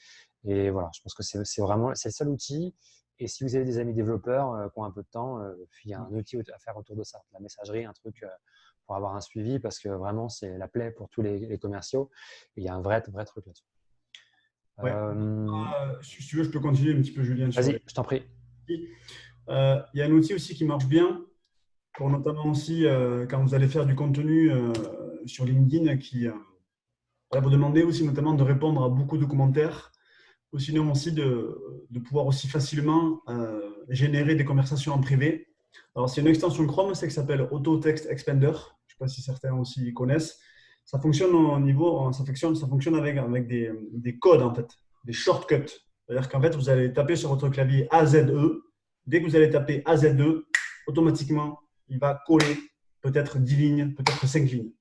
Et voilà, je pense que c'est le seul outil. Et si vous avez des amis développeurs qui ont un peu de temps, il y a un outil à faire autour de ça. La messagerie, un truc pour avoir un suivi parce que vraiment, c'est la plaie pour tous les commerciaux. Et il y a un vrai truc là-dessus. Ouais. Si tu veux, je peux continuer un petit peu, Julien. Vas-y, je t'en prie. Il y a un outil aussi qui marche bien, pour notamment aussi quand vous allez faire du contenu sur LinkedIn qui va vous demander aussi notamment de répondre à beaucoup de commentaires, ou sinon aussi de pouvoir aussi facilement générer des conversations en privé. Alors, c'est une extension Chrome, c'est qui s'appelle Auto Text Expander. Je ne sais pas si certains aussi connaissent. Ça fonctionne ça fonctionne avec des codes, en fait, des shortcuts. C'est-à-dire qu'en fait, vous allez taper sur votre clavier AZE. Dès que vous allez taper AZE, automatiquement, il va coller peut-être 10 lignes, peut-être 5 lignes.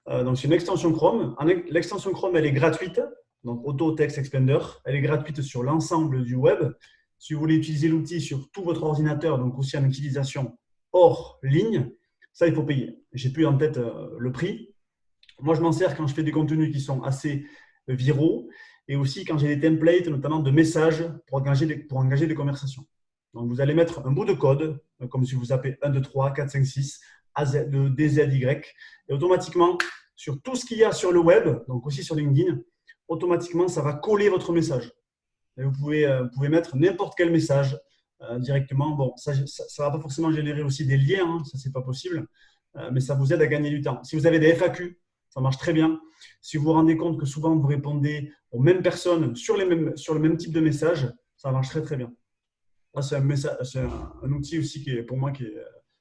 Donc, c'est une extension Chrome. L'extension Chrome, elle est gratuite. Donc, Auto Text Expander. Elle est gratuite sur l'ensemble du web. Si vous voulez utiliser l'outil sur tout votre ordinateur, donc aussi en utilisation hors ligne, ça, il faut payer. Je n'ai plus en tête le prix. Moi, je m'en sers quand je fais des contenus qui sont assez viraux et aussi quand j'ai des templates, notamment de messages pour engager des conversations. Donc, vous allez mettre un bout de code, comme si vous appelez 1, 2, 3, 4, 5, 6, AZ, DZY, et automatiquement, sur tout ce qu'il y a sur le web, donc aussi sur LinkedIn, automatiquement, ça va coller votre message. Et vous pouvez mettre n'importe quel message directement. Bon, ça ne va pas forcément générer aussi des liens, ça, c'est pas possible, mais ça vous aide à gagner du temps. Si vous avez des FAQ, ça marche très bien. Si vous vous rendez compte que souvent, vous répondez aux mêmes personnes sur le même type de message, ça marche très, très bien. C'est un outil aussi qui est pour moi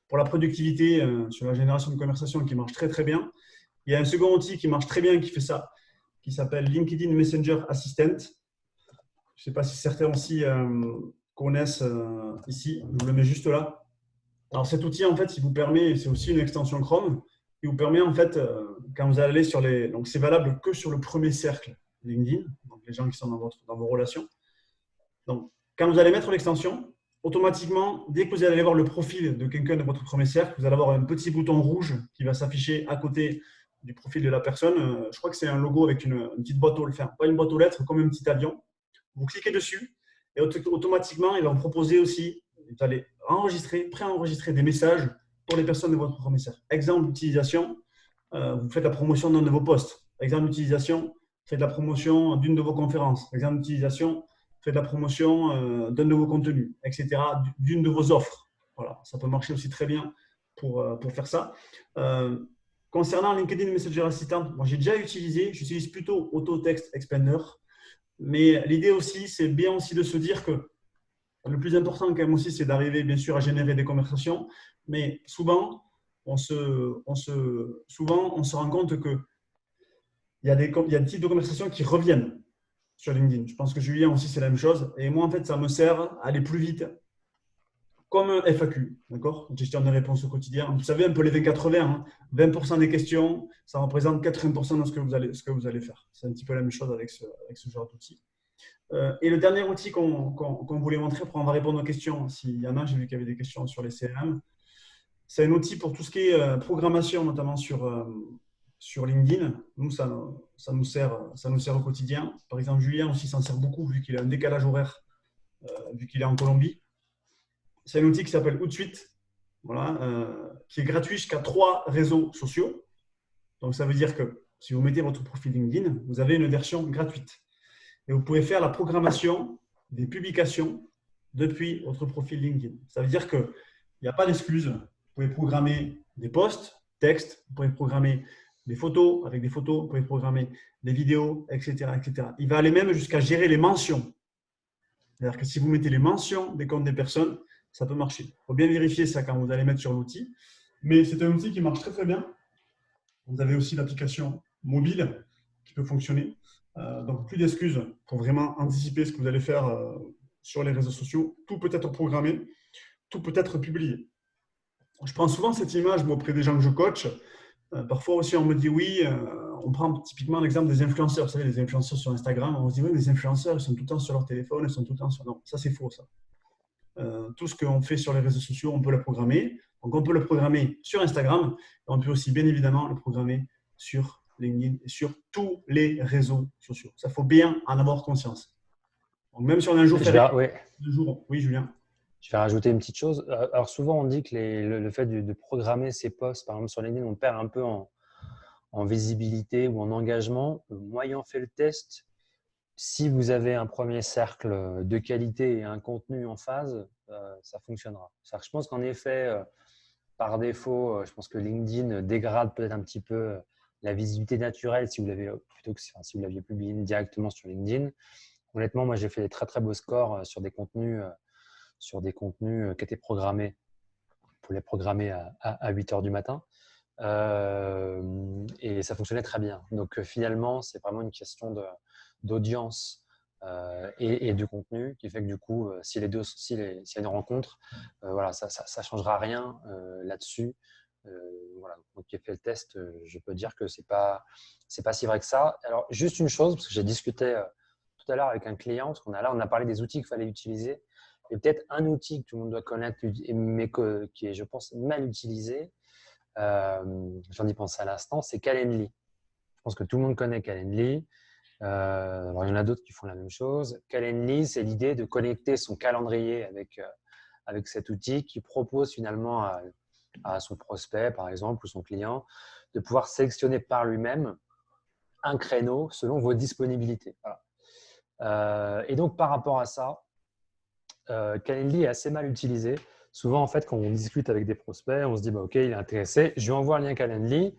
pour la productivité sur la génération de conversations qui marche très très bien. Il y a un second outil qui marche très bien qui fait ça, qui s'appelle LinkedIn Messenger Assistant. Je ne sais pas si certains aussi connaissent ici. Je vous le mets juste là. Alors cet outil en fait, il vous permet, c'est aussi une extension Chrome, il vous permet en fait quand vous allez sur donc c'est valable que sur le premier cercle LinkedIn, donc les gens qui sont dans vos relations. Donc quand vous allez mettre l'extension, automatiquement, dès que vous allez voir le profil de quelqu'un de votre premier cercle, vous allez avoir un petit bouton rouge qui va s'afficher à côté du profil de la personne. Je crois que c'est un logo avec une petite boîte aux lettres, pas une boîte aux lettres, comme un petit avion. Vous cliquez dessus et automatiquement, il va vous proposer aussi vous allez préenregistrer des messages pour les personnes de votre propre message. Exemple d'utilisation, vous faites la promotion d'un de vos posts. Exemple d'utilisation, faites la promotion d'une de vos conférences. Exemple d'utilisation, faites la promotion d'un de vos contenus, etc., d'une de vos offres. Voilà, ça peut marcher aussi très bien pour faire ça. Concernant LinkedIn Messenger Assistant, moi j'ai déjà utilisé, j'utilise plutôt Auto Text Expander, mais l'idée aussi, c'est bien aussi de se dire que le plus important quand même aussi, c'est d'arriver bien sûr à générer des conversations, mais souvent, on se rend compte qu'il y a des types de conversations qui reviennent sur LinkedIn. Je pense que Julien aussi, c'est la même chose. Et moi, en fait, ça me sert à aller plus vite, comme un FAQ, d'accord? Gestion des réponses au quotidien. Vous savez, un peu les 20-80, hein. 20% des questions, ça représente 80% de ce que vous allez faire. C'est un petit peu la même chose avec ce genre d'outil. Et le dernier outil qu'on voulait montrer, après on va répondre aux questions s'il y en a, j'ai vu qu'il y avait des questions sur les CRM. C'est un outil pour tout ce qui est programmation, notamment sur LinkedIn. Nous, ça nous sert au quotidien. Par exemple, Julien aussi s'en sert beaucoup vu qu'il a un décalage horaire, vu qu'il est en Colombie. C'est un outil qui s'appelle Outsuite, voilà, qui est gratuit jusqu'à 3 réseaux sociaux. Donc, ça veut dire que si vous mettez votre profil LinkedIn, vous avez une version gratuite. Et vous pouvez faire la programmation des publications depuis votre profil LinkedIn. Ça veut dire qu'il n'y a pas d'excuse. Vous pouvez programmer des posts, textes, vous pouvez programmer des photos avec des photos, vous pouvez programmer des vidéos, etc., etc. Il va aller même jusqu'à gérer les mentions. C'est-à-dire que si vous mettez les mentions des comptes des personnes, ça peut marcher. Il faut bien vérifier ça quand vous allez mettre sur l'outil. Mais c'est un outil qui marche très très bien. Vous avez aussi l'application mobile qui peut fonctionner. Donc, plus d'excuses pour vraiment anticiper ce que vous allez faire sur les réseaux sociaux. Tout peut être programmé, tout peut être publié. Je prends souvent cette image auprès des gens que je coach. Parfois aussi, on me dit oui, on prend typiquement l'exemple des influenceurs. Vous savez, les influenceurs sur Instagram, on se dit oui, les influenceurs, ils sont tout le temps sur leur téléphone, ils sont tout le temps sur… Non, ça c'est faux, ça. Tout ce qu'on fait sur les réseaux sociaux, on peut le programmer. Donc, on peut le programmer sur Instagram. Et on peut aussi, bien évidemment, le programmer sur LinkedIn et sur tous les réseaux sociaux. Ça, faut bien en avoir conscience. Donc, même si on a un jour férié, oui, Julien. Je vais rajouter une petite chose. Alors, souvent, on dit que le fait de programmer ses posts, par exemple sur LinkedIn, on perd un peu en visibilité ou en engagement. Moi, ayant fait le test, si vous avez un premier cercle de qualité et un contenu en phase, ça fonctionnera. Je pense qu'en effet, par défaut, je pense que LinkedIn dégrade peut-être un petit peu la visibilité naturelle si vous l'avez plutôt que si vous l'aviez publié directement sur LinkedIn. Honnêtement, moi, j'ai fait des très très beaux scores sur des contenus qui étaient programmés pour les programmer à 8 heures du matin. Et ça fonctionnait très bien. Donc finalement, c'est vraiment une question d'audience et de contenu qui fait que du coup, s'il y a une rencontre, voilà, ça ne changera rien là-dessus. Voilà. Donc, qui a fait le test, je peux dire que c'est pas si vrai que ça. Alors, juste une chose, parce que j'ai discuté tout à l'heure avec un client, parce qu'on a parlé des outils qu'il fallait utiliser. Et peut-être un outil que tout le monde doit connaître, mais qui est, je pense, mal utilisé, j'en ai pensé à l'instant, c'est Calendly. Je pense que tout le monde connaît Calendly. Alors, il y en a d'autres qui font la même chose. Calendly, c'est l'idée de connecter son calendrier avec cet outil qui propose finalement à son prospect, par exemple, ou son client, de pouvoir sélectionner par lui-même un créneau selon vos disponibilités. Voilà. Et donc, par rapport à ça, Calendly est assez mal utilisé. Souvent, en fait, quand on discute avec des prospects, on se dit bah, OK, il est intéressé, je lui envoie un lien Calendly.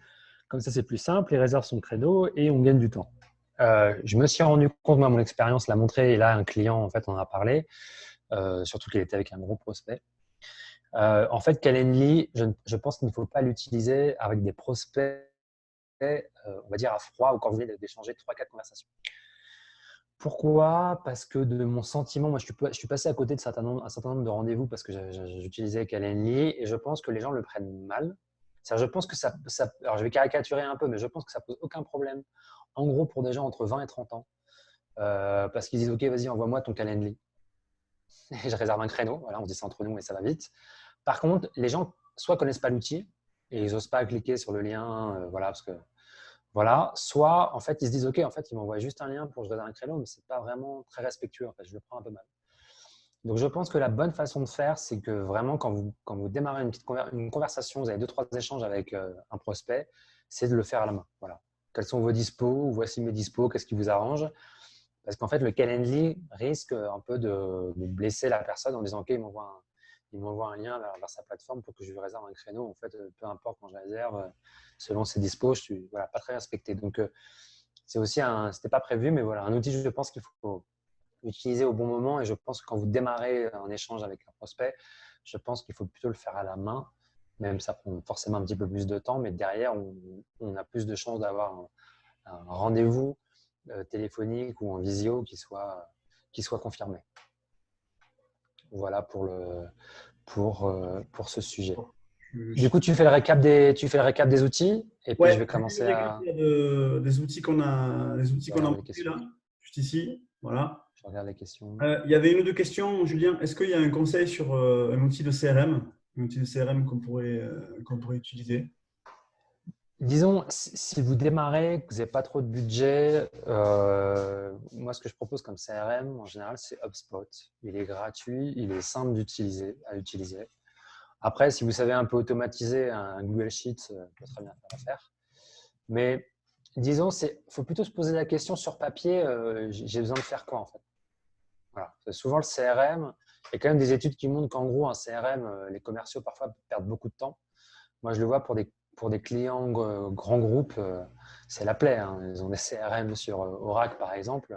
Comme ça, c'est plus simple, il réserve son créneau et on gagne du temps. Je me suis rendu compte, moi, mon expérience l'a montré, et là, un client, en fait, on en a parlé, surtout qu'il était avec un gros prospect. En fait, Calendly, je pense qu'il ne faut pas l'utiliser avec des prospects, on va dire à froid, ou quand vous venez d'échanger 3-4 conversations. Pourquoi? Parce que de mon sentiment, moi, je suis passé à côté de un certain nombre de rendez-vous parce que j'utilisais Calendly et je pense que les gens le prennent mal. Je pense que alors je vais caricaturer un peu, mais je pense que ça pose aucun problème. En gros, pour des gens entre 20 et 30 ans, parce qu'ils disent OK, vas-y, envoie-moi ton Calendly. Et je réserve un créneau. Voilà, on dit ça entre nous et ça va vite. Par contre, les gens soit connaissent pas l'outil et ils n'osent pas cliquer sur le lien, voilà, parce que voilà, soit en fait ils se disent OK, en fait ils m'envoient juste un lien pour que je réserve un créneau, mais c'est pas vraiment très respectueux, en fait, je le prends un peu mal. Donc, je pense que la bonne façon de faire, c'est que vraiment, quand vous démarrez une conversation, vous avez 2-3 échanges avec un prospect, c'est de le faire à la main. Voilà. Quels sont vos dispos? Voici mes dispos. Qu'est-ce qui vous arrange? Parce qu'en fait, le Calendly risque un peu de blesser la personne en disant OK, il m'envoie un lien vers sa plateforme pour que je lui réserve un créneau. En fait, peu importe quand je réserve, selon ses dispos, je suis voilà, pas très respecté. Donc, c'est aussi c'était pas prévu, mais voilà, un outil, je pense qu'il faut utiliser au bon moment. Et je pense que quand vous démarrez un échange avec un prospect, je pense qu'il faut plutôt le faire à la main. Même ça prend forcément un petit peu plus de temps, mais derrière, on a plus de chances d'avoir un rendez-vous téléphonique ou en visio qui soit confirmé. Voilà pour ce sujet. Du coup, tu fais le récap des outils et puis je vais commencer à des outils qu'on a regarder les montés questions. là, juste ici. Voilà. Je regarde les questions. Il y avait une ou deux questions, Julien. Est-ce qu'il y a un conseil sur un outil de CRM, qu'on pourrait utiliser? Disons, si vous démarrez, que vous n'avez pas trop de budget, moi, ce que je propose comme CRM, en général, c'est HubSpot. Il est gratuit, il est simple à utiliser. Après, si vous savez un peu automatiser un Google Sheet, ça peut très bien faire l'affaire. Mais disons, il faut plutôt se poser la question sur papier, j'ai besoin de faire quoi en fait? Voilà. Souvent, le CRM, il y a quand même des études qui montrent qu'en gros, un CRM, les commerciaux parfois perdent beaucoup de temps. Moi, je le vois pour des clients grands groupes, c'est la plaie. Hein. Ils ont des CRM sur Oracle, par exemple.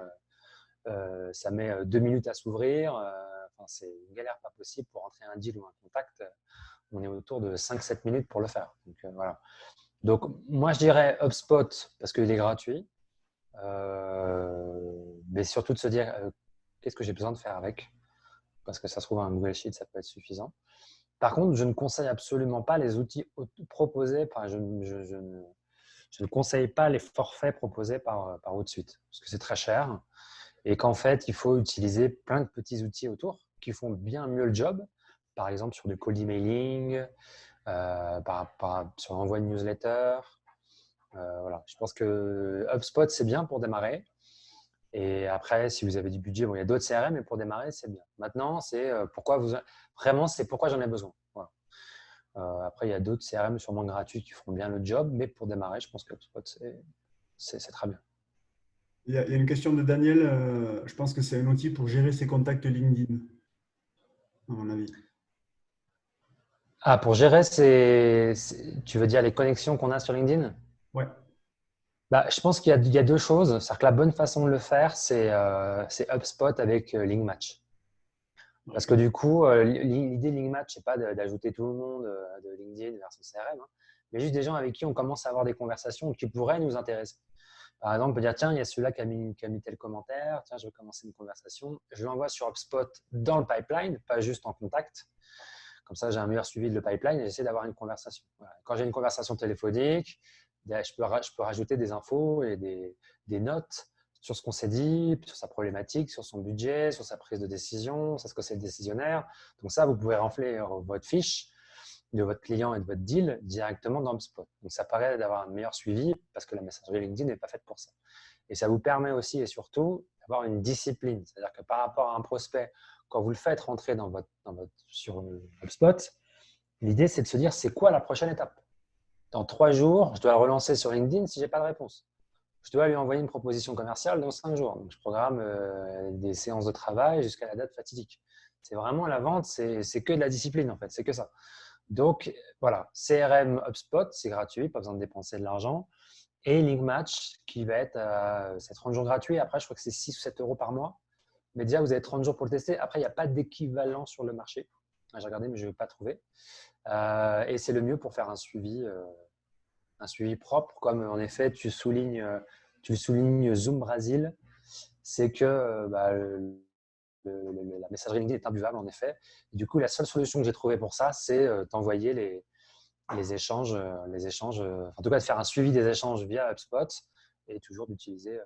Ça met 2 minutes à s'ouvrir. Enfin, c'est une galère pas possible pour entrer un deal ou un contact. On est autour de 5-7 minutes pour le faire. Donc, voilà. Donc, moi, je dirais HubSpot parce qu'il est gratuit. Mais surtout de se dire qu'est-ce que j'ai besoin de faire avec. Parce que ça se trouve, un Google Sheet, ça peut être suffisant. Par contre, je ne conseille absolument pas les outils proposés. Je ne conseille pas les forfaits proposés par OutSuite parce que c'est très cher et qu'en fait, il faut utiliser plein de petits outils autour qui font bien mieux le job. Par exemple, sur du cold emailing, sur l'envoi de newsletter. Voilà. Je pense que HubSpot, c'est bien pour démarrer. Et après, si vous avez du budget, bon, il y a d'autres CRM, mais pour démarrer, c'est bien. Maintenant, c'est pourquoi j'en ai besoin. Voilà. Après, il y a d'autres CRM sûrement gratuits qui feront bien le job, mais pour démarrer, je pense que HubSpot, c'est très bien. Il y a une question de Daniel. Je pense que c'est un outil pour gérer ses contacts LinkedIn, à mon avis. Ah, pour gérer, tu veux dire les connexions qu'on a sur LinkedIn? Ouais. Bah, je pense qu'il y a deux choses. C'est-à-dire que la bonne façon de le faire, c'est HubSpot avec Linkmatch. Parce que du coup, l'idée de Linkmatch, ce n'est pas d'ajouter tout le monde de LinkedIn vers son CRM, hein, mais juste des gens avec qui on commence à avoir des conversations qui pourraient nous intéresser. Par exemple, on peut dire, tiens, il y a celui-là qui a mis tel commentaire, tiens, je veux commencer une conversation. Je l'envoie sur HubSpot dans le pipeline, pas juste en contact. Comme ça, j'ai un meilleur suivi de le pipeline et j'essaie d'avoir une conversation. Voilà. Quand j'ai une conversation téléphonique, je peux rajouter des infos et des notes sur ce qu'on s'est dit, sur sa problématique, sur son budget, sur sa prise de décision, sur ce que c'est le décisionnaire. Donc ça, vous pouvez remplir votre fiche de votre client et de votre deal directement dans HubSpot. Donc ça permet d'avoir un meilleur suivi parce que la messagerie LinkedIn n'est pas faite pour ça. Et ça vous permet aussi et surtout d'avoir une discipline. C'est-à-dire que par rapport à un prospect, quand vous le faites rentrer sur HubSpot, l'idée c'est de se dire c'est quoi la prochaine étape. Dans 3 jours, je dois le relancer sur LinkedIn si je n'ai pas de réponse. Je dois lui envoyer une proposition commerciale dans 5 jours. Donc, je programme des séances de travail jusqu'à la date fatidique. C'est vraiment la vente, c'est que de la discipline en fait, c'est que ça. Donc, voilà, CRM HubSpot, c'est gratuit, pas besoin de dépenser de l'argent. Et Linkmatch, qui va être, c'est 30 jours gratuits. Après, je crois que c'est 6 ou 7 euros par mois. Mais déjà, vous avez 30 jours pour le tester. Après, il n'y a pas d'équivalent sur le marché. J'ai regardé, mais je ne vais pas trouver. Et c'est le mieux pour faire un suivi propre. Comme en effet, tu soulignes Zoom Brésil, c'est que la messagerie LinkedIn est imbuvable en effet. Et du coup, la seule solution que j'ai trouvée pour ça, c'est d'envoyer les échanges, en tout cas de faire un suivi des échanges via HubSpot et toujours d'utiliser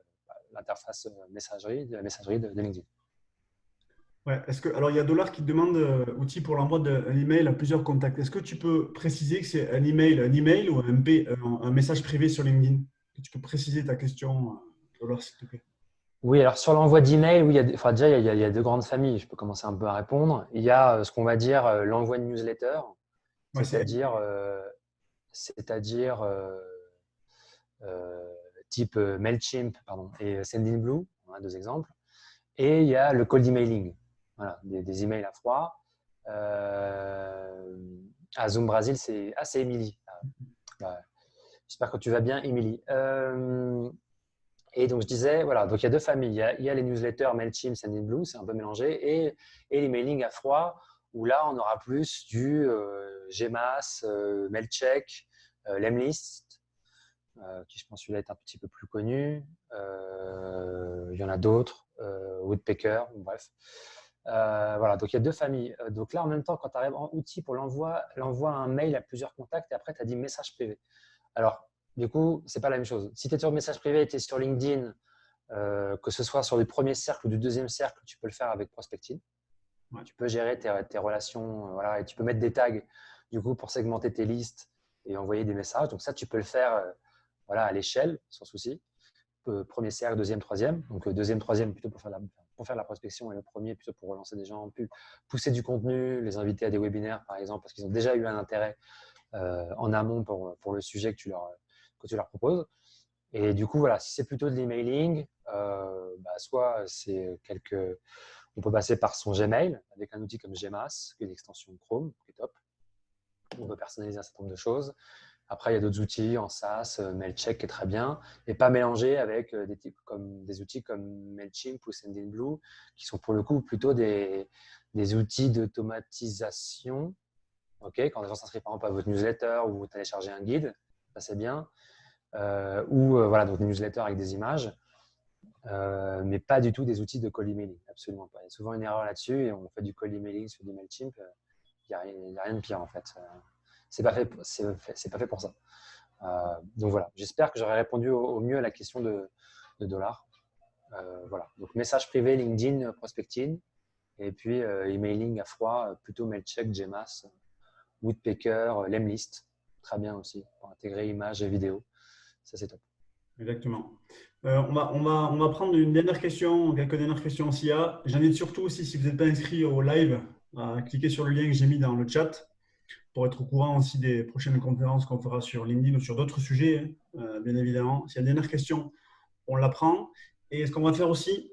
l'interface la messagerie de LinkedIn. Ouais. Alors, il y a Dollar qui te demande outil pour l'envoi d'un email à plusieurs contacts. Est-ce que tu peux préciser que c'est un email ou un message privé sur LinkedIn? Tu peux préciser ta question, Dollar, s'il te plaît. Oui, alors sur l'envoi d'email, oui, enfin, déjà, il y a deux grandes familles. Je peux commencer un peu à répondre. Il y a ce qu'on va dire l'envoi de newsletter, Ouais, c'est-à-dire c'est-à-dire type Mailchimp pardon, et Sendinblue, on a deux exemples. Et il y a le cold emailing, voilà, des emails à froid. À Zoom Brazil, c'est Émilie. Bah, j'espère que tu vas bien, Émilie. Et donc, je disais, voilà, donc il y a deux familles. Il y a les newsletters Mailchimp, Sendinblue, c'est un peu mélangé, et l'emailing à froid, où là, on aura plus du Gmail, Mailcheck, Lemlist, qui je pense celui-là est un petit peu plus connu. Il y en a d'autres, Woodpecker, bref. Voilà, donc il y a deux familles. Donc là, en même temps, quand tu arrives en outil pour l'envoi un mail à plusieurs contacts et après, tu as dit message privé. Alors, du coup, c'est pas la même chose. Si tu es sur message privé et tu es sur LinkedIn, que ce soit sur du premier cercle ou du deuxième cercle, tu peux le faire avec Prospecting. ouais. Tu peux gérer tes relations, voilà, et tu peux mettre des tags du coup pour segmenter tes listes et envoyer des messages. Donc ça, tu peux le faire voilà, à l'échelle, sans souci. Premier cercle, deuxième, troisième. Donc deuxième, troisième plutôt pour faire la prospection et le premier plutôt pour relancer des gens, pousser du contenu, les inviter à des webinaires par exemple parce qu'ils ont déjà eu un intérêt en amont pour le sujet que tu leur proposes. Et du coup, voilà, si c'est plutôt de l'emailing, soit on peut passer par son Gmail avec un outil comme Gmas, qui est l'extension Chrome, qui est top. On peut personnaliser un certain nombre de choses. Après, il y a d'autres outils en SaaS, Mailcheck qui est très bien, mais pas mélangé avec des outils comme Mailchimp ou Sendinblue, qui sont pour le coup plutôt des outils d'automatisation. Quand les gens s'inscrivent par exemple à votre newsletter ou vous téléchargez un guide, ça c'est bien. Voilà, donc newsletter avec des images, mais pas du tout des outils de cold emailing, absolument pas. Il y a souvent une erreur là-dessus et on fait du cold emailing sur du Mailchimp, il n'y a rien de pire en fait. C'est pas fait pour ça. Donc voilà, j'espère que j'aurai répondu au mieux à la question de dollars. Voilà, donc message privé, LinkedIn, prospecting, et puis emailing à froid, plutôt Mailcheck, Gmas, Woodpecker, Lemlist, très bien aussi pour intégrer images et vidéos. Ça c'est top. Exactement. On va prendre une dernière question, quelques dernières questions aussi. J'invite surtout aussi, si vous n'êtes pas inscrit au live, à cliquer sur le lien que j'ai mis dans le chat pour être au courant aussi des prochaines conférences qu'on fera sur LinkedIn ou sur d'autres sujets, bien évidemment. S'il y a une dernière question, on la prend. Et ce qu'on va faire aussi,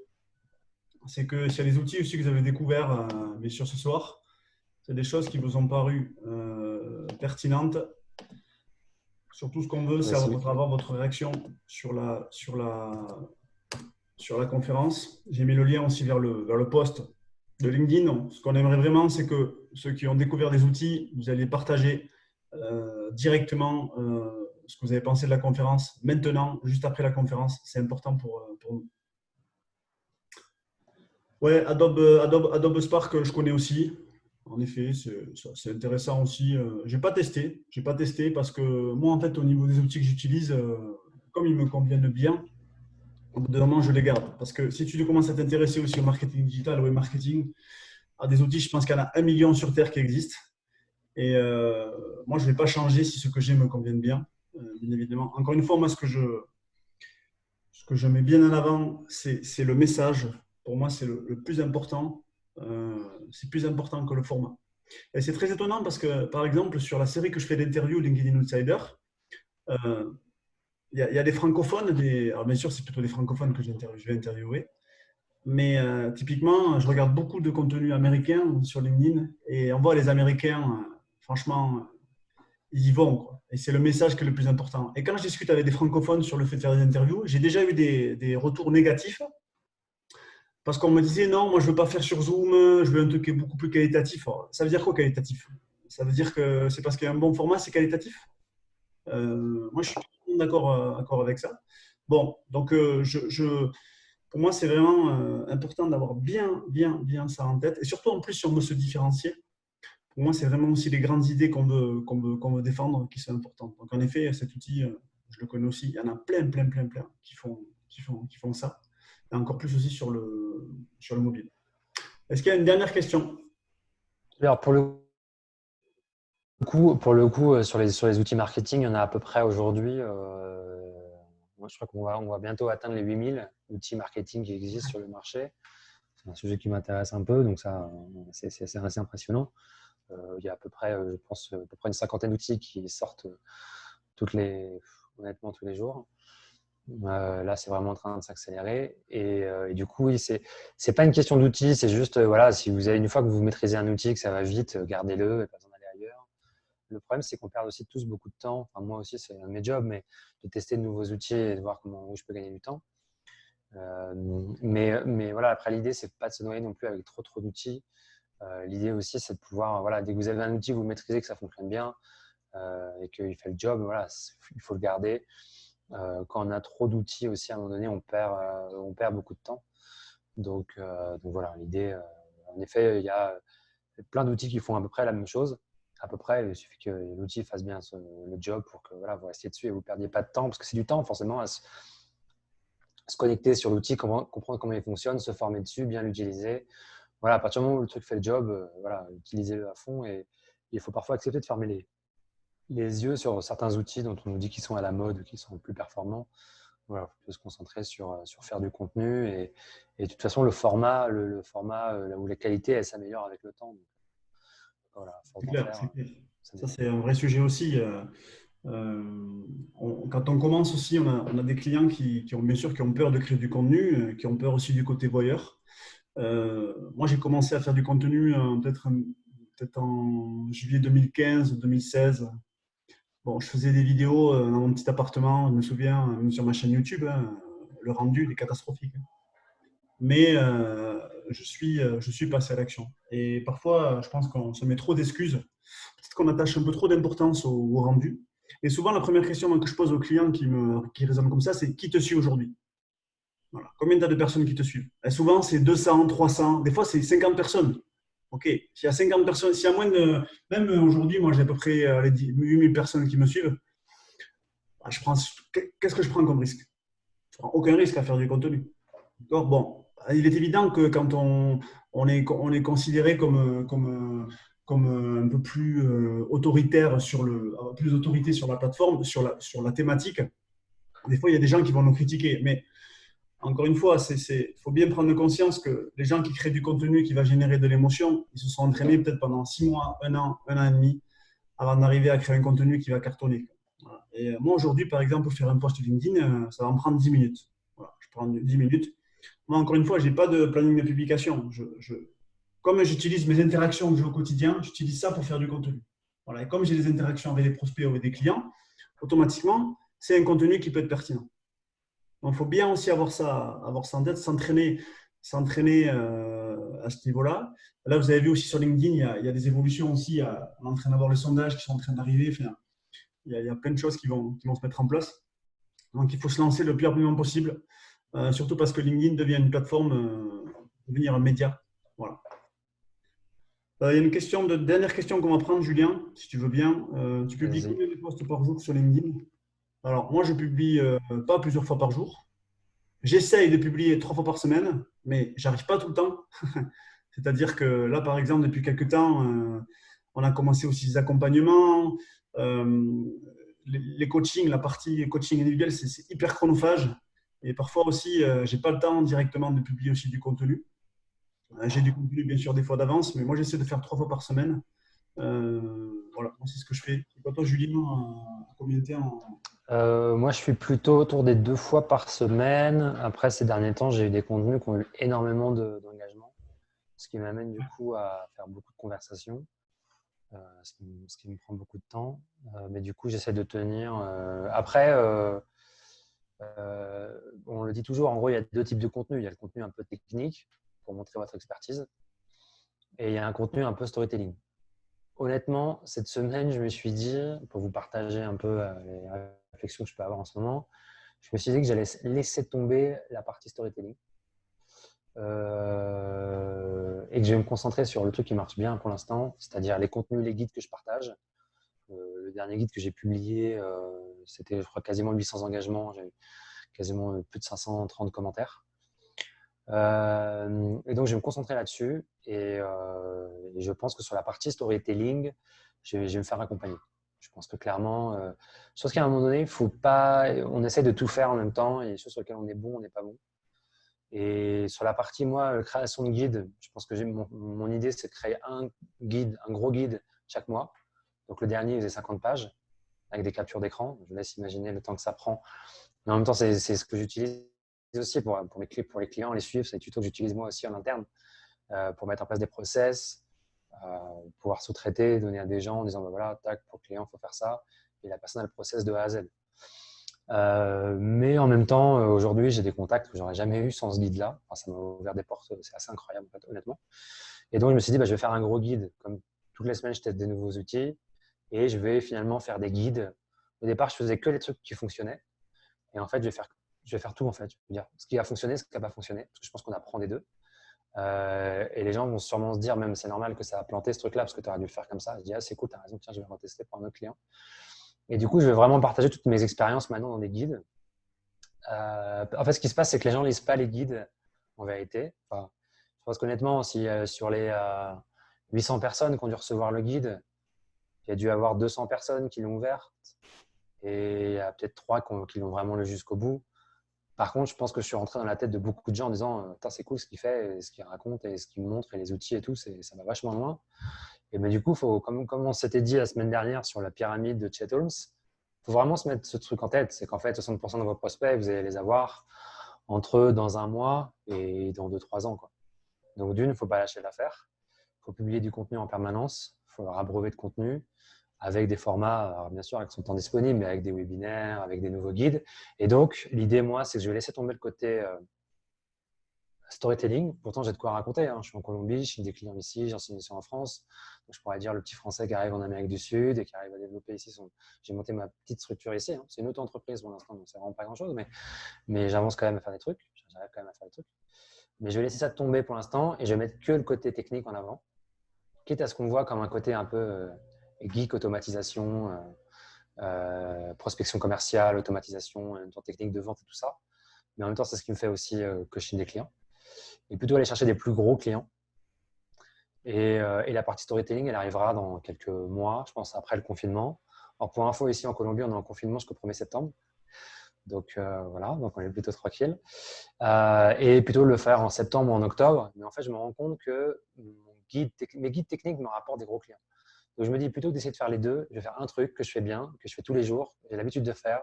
c'est que s'il y a des outils aussi que vous avez découverts, bien sûr, ce soir, c'est des choses qui vous ont paru pertinentes. Surtout, ce qu'on veut, c'est avoir votre réaction sur la conférence. J'ai mis le lien aussi vers le post de LinkedIn. Ce qu'on aimerait vraiment, c'est que ceux qui ont découvert des outils, vous allez partager directement ce que vous avez pensé de la conférence maintenant, juste après la conférence. C'est important pour nous. Ouais, Adobe Spark, je connais aussi. En effet, c'est intéressant aussi. Je n'ai pas testé parce que moi, en fait, au niveau des outils que j'utilise, comme ils me conviennent bien, au bout d'un moment, je les garde. Parce que si tu commences à t'intéresser aussi au marketing digital, au web marketing, à des outils, je pense qu'il y en a 1 million sur Terre qui existent. Et moi, je ne vais pas changer si ce que j'ai me convienne bien, bien évidemment. Encore une fois, moi, ce que je mets bien en avant, c'est le message. Pour moi, c'est le plus important. C'est plus important que le format. Et c'est très étonnant parce que, par exemple, sur la série que je fais d'interviews LinkedIn Insider, il y a des francophones, alors bien sûr, c'est plutôt des francophones que je vais interviewer, mais typiquement, je regarde beaucoup de contenu américain sur LinkedIn et on voit les Américains, franchement, ils y vont, quoi. Et c'est le message qui est le plus important. Et quand je discute avec des francophones sur le fait de faire des interviews, j'ai déjà eu des retours négatifs parce qu'on me disait non, moi je ne veux pas faire sur Zoom, je veux un truc qui est beaucoup plus qualitatif. Alors, ça veut dire quoi qualitatif? Ça veut dire que c'est parce qu'il y a un bon format, c'est qualitatif? Moi je suis d'accord avec ça. Bon, donc pour moi c'est vraiment important d'avoir bien ça en tête. Et surtout en plus si on veut se différencier, pour moi c'est vraiment aussi les grandes idées qu'on veut défendre qui sont importantes. Donc en effet, cet outil, je le connais aussi, il y en a plein qui font ça. Et encore plus aussi sur le mobile. Est-ce qu'il y a une dernière question? Alors pour le coup sur les outils marketing, il y en a à peu près aujourd'hui je crois qu'on va bientôt atteindre les 8000 outils marketing qui existent sur le marché. C'est un sujet qui m'intéresse un peu, donc ça, c'est assez impressionnant. Il y a à peu près, je pense, à peu près une cinquantaine d'outils qui sortent honnêtement tous les jours. Là, c'est vraiment en train de s'accélérer. Et du coup, oui, c'est pas une question d'outils, c'est juste, voilà, si vous avez une fois que vous maîtrisez un outil, que ça va vite, gardez-le et pas besoin d'aller ailleurs. Le problème, c'est qu'on perd aussi tous beaucoup de temps. Enfin, moi aussi, c'est un de mes jobs, mais de tester de nouveaux outils et de voir où je peux gagner du temps. Mais voilà, après, l'idée, c'est pas de se noyer non plus avec trop d'outils. L'idée aussi, c'est de pouvoir, voilà, dès que vous avez un outil, vous le maîtrisez, que ça fonctionne bien et qu'il fait le job, voilà, il faut le garder. Quand on a trop d'outils aussi, à un moment donné, on perd beaucoup de temps. Donc voilà, l'idée, en effet, il y a plein d'outils qui font à peu près la même chose. À peu près, il suffit que l'outil fasse bien le job pour que voilà, vous restiez dessus et vous ne perdiez pas de temps, parce que c'est du temps forcément à se connecter sur l'outil, comprendre comment il fonctionne, se former dessus, bien l'utiliser. Voilà, à partir du moment où le truc fait le job, voilà, utilisez-le à fond et il faut parfois accepter de fermer les yeux sur certains outils dont on nous dit qu'ils sont à la mode, qu'ils sont plus performants. Voilà, il faut se concentrer sur faire du contenu et de toute façon, le format où la qualité, elle s'améliore avec le temps. Donc, voilà, C'est force d'en clair, faire. c'est clair. Ça Ça, m'aide. c'est un vrai sujet aussi. Quand on commence aussi, on a des clients qui ont bien sûr qui ont peur de créer du contenu, qui ont peur aussi du côté voyeur. Moi, j'ai commencé à faire du contenu peut-être en juillet 2015, 2016. Bon, je faisais des vidéos dans mon petit appartement, je me souviens, sur ma chaîne YouTube, hein, le rendu il est catastrophique. Mais je suis passé à l'action. Et parfois, je pense qu'on se met trop d'excuses. Peut-être qu'on attache un peu trop d'importance au rendu. Et souvent, la première question que je pose aux clients qui raisonnent comme ça, c'est qui te suit aujourd'hui? Voilà. Combien tu as de personnes qui te suivent? Et souvent, c'est 200, 300, des fois, c'est 50 personnes. OK, s'il y a 50 personnes, s'il y a moins de. Même aujourd'hui, moi, j'ai à peu près 8000 personnes qui me suivent. Bah, qu'est-ce que je prends comme risque? Je ne prends aucun risque à faire du contenu. Bon, il est évident que quand on est considéré comme un peu plus autoritaire plus d'autorité sur la plateforme, sur la thématique, des fois, il y a des gens qui vont nous critiquer. Mais encore une fois, il faut bien prendre conscience que les gens qui créent du contenu qui va générer de l'émotion, ils se sont entraînés peut-être pendant 6 mois, un an et demi, avant d'arriver à créer un contenu qui va cartonner. Voilà. Et moi, aujourd'hui, par exemple, pour faire un post LinkedIn, ça va me prendre 10 minutes. Voilà, je prends 10 minutes. Moi, encore une fois, je n'ai pas de planning de publication. Comme j'utilise mes interactions que j'ai au quotidien, j'utilise ça pour faire du contenu. Voilà. Et comme j'ai des interactions avec des prospects ou avec des clients, automatiquement, c'est un contenu qui peut être pertinent. Donc, il faut bien aussi avoir ça en tête, s'entraîner à ce niveau-là. Là, vous avez vu aussi sur LinkedIn, il y a des évolutions aussi. On est en train d'avoir les sondages qui sont en train d'arriver. Enfin, il y a plein de choses qui vont se mettre en place. Donc, il faut se lancer le plus rapidement possible, surtout parce que LinkedIn devient une plateforme, devenir un média. Voilà. Il y a dernière question qu'on va prendre, Julien, si tu veux bien. Tu publies Vas-y. combien de posts par jour sur LinkedIn? Alors, moi, je publie pas plusieurs fois par jour. J'essaye de publier 3 fois par semaine, mais j'arrive pas tout le temps. C'est-à-dire que là, par exemple, depuis quelques temps, on a commencé aussi des accompagnements. Les coachings, la partie coaching individuel, c'est hyper chronophage. Et parfois aussi, je n'ai pas le temps directement de publier aussi du contenu. J'ai du contenu, bien sûr, des fois d'avance, mais moi, j'essaie de faire 3 fois par semaine. Voilà, c'est ce que je fais. Et toi, Julien, combien de temps Moi, je suis plutôt autour des 2 fois par semaine. Après, ces derniers temps, j'ai eu des contenus qui ont eu énormément d'engagement, ce qui m'amène du coup à faire beaucoup de conversations, ce qui me prend beaucoup de temps. Mais du coup, j'essaie de tenir. Après, on le dit toujours, en gros, il y a 2 types de contenu. Il y a le contenu un peu technique pour montrer votre expertise et il y a un contenu un peu storytelling. Honnêtement, cette semaine, je me suis dit, pour vous partager un peu les réflexions que je peux avoir en ce moment, je me suis dit que j'allais laisser tomber la partie storytelling et que je vais me concentrer sur le truc qui marche bien pour l'instant, c'est-à-dire les contenus, les guides que je partage. Le dernier guide que j'ai publié, c'était, je crois, quasiment 800 engagements. J'ai eu quasiment plus de 530 commentaires. Et donc, je vais me concentrer là-dessus et je pense que sur la partie storytelling, je vais me faire accompagner. Je pense que clairement, je pense qu'à un moment donné, il faut pas, on essaie de tout faire en même temps et les choses sur lesquelles on est bon, on n'est pas bon. Et sur la partie, moi, création de guide, je pense que mon idée, c'est de créer un guide, un gros guide chaque mois. Donc le dernier, il faisait 50 pages avec des captures d'écran. Je vous laisse imaginer le temps que ça prend. Mais en même temps, c'est ce que j'utilise aussi pour les clients, les suivre. C'est des tutos que j'utilise moi aussi en interne pour mettre en place des process, pouvoir sous-traiter, donner à des gens en disant bah voilà, tac, pour le client, il faut faire ça. Et la personne a le process de A à Z. Mais en même temps, aujourd'hui, j'ai des contacts que j'aurais jamais eu sans ce guide-là. Enfin, ça m'a ouvert des portes, c'est assez incroyable, en fait, honnêtement. Et donc, je me suis dit, bah, je vais faire un gros guide. Comme toutes les semaines, je teste des nouveaux outils et je vais finalement faire des guides. Au départ, je faisais que les trucs qui fonctionnaient. Et en fait, je vais faire tout, en fait. Je veux dire, ce qui a fonctionné, ce qui n'a pas fonctionné. Parce que je pense qu'on apprend des deux. Et les gens vont sûrement se dire, même c'est normal que ça a planté ce truc-là parce que tu aurais dû le faire comme ça. Je dis, ah, c'est cool, tu as raison, tiens, je vais retester pour un autre client. Et du coup, je vais vraiment partager toutes mes expériences maintenant dans des guides. En fait, ce qui se passe, c'est que les gens ne lisent pas les guides, en vérité. Enfin, je pense qu'honnêtement, si sur les 800 personnes qui ont dû recevoir le guide, il y a dû avoir 200 personnes qui l'ont ouvert et il y a peut-être 3 qui l'ont vraiment lu jusqu'au bout. Par contre, je pense que je suis rentré dans la tête de beaucoup de gens en disant c'est cool ce qu'il fait, et ce qu'il raconte et ce qu'il montre et les outils et tout, ça va vachement loin. Et mais du coup, comme on s'était dit la semaine dernière sur la pyramide de Chet Holmes, il faut vraiment se mettre ce truc en tête. C'est qu'en fait, 60% de vos prospects, vous allez les avoir entre dans un mois et dans 2-3 ans, quoi. Donc d'une, il ne faut pas lâcher l'affaire. Il faut publier du contenu en permanence. Il faut leur abreuver de contenu avec des formats, alors bien sûr, avec son temps disponible, mais avec des webinaires, avec des nouveaux guides. Et donc, l'idée, moi, c'est que je vais laisser tomber le côté storytelling. Pourtant, j'ai de quoi raconter, hein. Je suis en Colombie, je suis des clients ici, j'enseigne ici en France. Donc, je pourrais dire le petit Français qui arrive en Amérique du Sud et qui arrive à développer ici J'ai monté ma petite structure ici, hein. C'est une auto-entreprise pour l'instant, donc c'est vraiment pas grand-chose, mais j'avance quand même à faire des trucs. J'arrive quand même à faire des trucs. Mais je vais laisser ça tomber pour l'instant et je vais mettre que le côté technique en avant, quitte à ce qu'on voit comme un côté un peu geek, automatisation, prospection commerciale, automatisation, technique de vente et tout ça. Mais en même temps, c'est ce qui me fait aussi que je suis des clients. Et plutôt aller chercher des plus gros clients. Et la partie storytelling, elle arrivera dans quelques mois, je pense, après le confinement. Alors, pour info, ici en Colombie, on est en confinement jusqu'au 1er septembre. Donc voilà, donc on est plutôt tranquille. Et plutôt le faire en septembre ou en octobre. Mais en fait, je me rends compte que mes guides techniques me rapportent des gros clients. Donc je me dis, plutôt que d'essayer de faire les deux, je vais faire un truc que je fais bien, que je fais tous les jours, j'ai l'habitude de faire.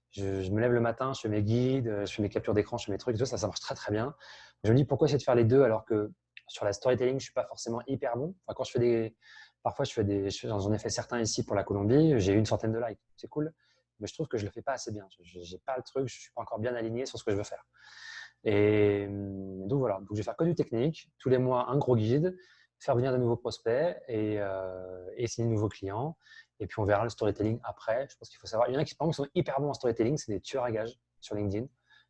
Je me lève le matin, je fais mes guides, je fais mes captures d'écran, je fais mes trucs, tout ça, ça marche très très bien. Je me dis, pourquoi essayer de faire les deux alors que sur la storytelling, je ne suis pas forcément hyper bon. Enfin, quand je fais parfois, j'en ai fait certains ici pour la Colombie, j'ai eu une centaine de likes, c'est cool. Mais je trouve que je ne le fais pas assez bien. Je n'ai pas le truc, je ne suis pas encore bien aligné sur ce que je veux faire. Et donc voilà, donc je vais faire que du technique, tous les mois un gros guide, faire venir de nouveaux prospects et signer de nouveaux clients. Et puis on verra le storytelling après. Je pense qu'il faut savoir. Il y en a qui sont hyper bons en storytelling, c'est des tueurs à gages sur LinkedIn.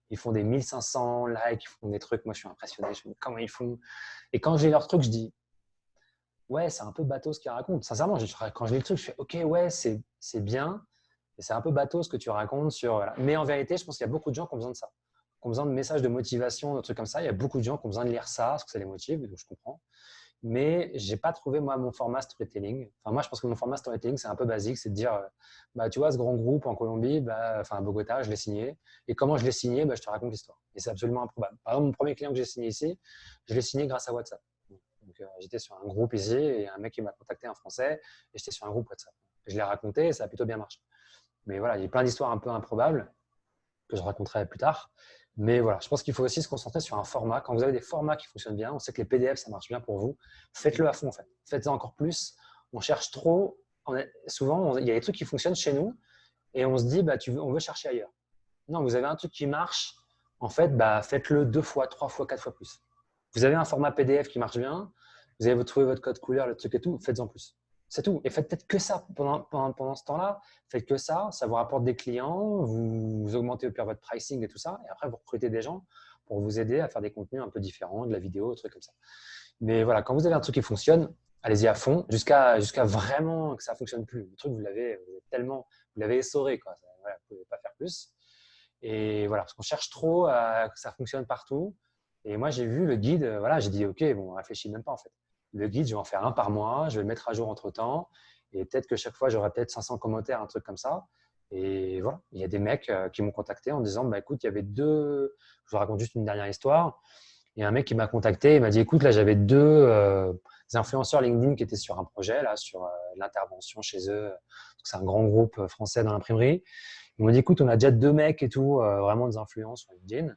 Ils font des 1500 likes, ils font des trucs. Moi, je suis impressionné. Je me dis comment ils font. Et quand j'ai leurs trucs, je dis ouais, c'est un peu bateau ce qu'ils racontent. Sincèrement, quand je lis le truc, je fais ok, ouais, c'est bien. Et c'est un peu bateau ce que tu racontes sur. Voilà. Mais en vérité, je pense qu'il y a beaucoup de gens qui ont besoin de ça, qui ont besoin de messages de motivation, de trucs comme ça. Il y a beaucoup de gens qui ont besoin de lire ça parce que ça les motive, donc je comprends. Mais je n'ai pas trouvé, moi, mon format storytelling. Enfin, moi, je pense que mon format storytelling, c'est un peu basique. C'est de dire, bah, tu vois, ce grand groupe en Colombie, bah, enfin, à Bogota, je l'ai signé. Et comment je l'ai signé, bah, je te raconte l'histoire. Et c'est absolument improbable. Par exemple, mon premier client que j'ai signé ici, je l'ai signé grâce à WhatsApp. Donc, j'étais sur un groupe ici et un mec qui m'a contacté, un Français, et j'étais sur un groupe WhatsApp. Je l'ai raconté et ça a plutôt bien marché. Mais voilà, il y a plein d'histoires un peu improbables que je raconterai plus tard. Mais voilà, je pense qu'il faut aussi se concentrer sur un format. Quand vous avez des formats qui fonctionnent bien, on sait que les PDF, ça marche bien pour vous. Faites-le à fond, en fait. Faites-en encore plus. On cherche trop. Souvent, il y a des trucs qui fonctionnent chez nous et on se dit, bah, on veut chercher ailleurs. Non, vous avez un truc qui marche. En fait, bah, faites-le 2 fois, 3 fois, 4 fois plus. Vous avez un format PDF qui marche bien. Vous avez trouvé votre code couleur, le truc et tout. Faites-en plus. C'est tout. Et faites peut-être que ça pendant ce temps-là. Faites que ça vous rapporte des clients, vous augmentez au pire votre pricing et tout ça. Et après, vous recrutez des gens pour vous aider à faire des contenus un peu différents, de la vidéo, des trucs comme ça. Mais voilà, quand vous avez un truc qui fonctionne, allez-y à fond jusqu'à vraiment que ça ne fonctionne plus. Le truc, vous l'avez essoré, quoi. Voilà, vous ne pouvez pas faire plus. Et voilà, parce qu'on cherche trop à que ça fonctionne partout. Et moi, j'ai vu le guide, voilà, j'ai dit, OK, bon, on réfléchit même pas en fait. Le guide, je vais en faire un par mois, je vais le mettre à jour entre-temps Et peut-être que chaque fois, j'aurai peut-être 500 commentaires, un truc comme ça. Et voilà, il y a des mecs qui m'ont contacté en disant, bah, écoute, il y avait deux, je vous raconte juste une dernière histoire. Il y a un mec qui m'a contacté et m'a dit, écoute, là, j'avais deux influenceurs LinkedIn qui étaient sur un projet, là, sur l'intervention chez eux. C'est un grand groupe français dans l'imprimerie. Ils m'ont dit, écoute, on a déjà deux mecs et tout, vraiment des influences sur LinkedIn.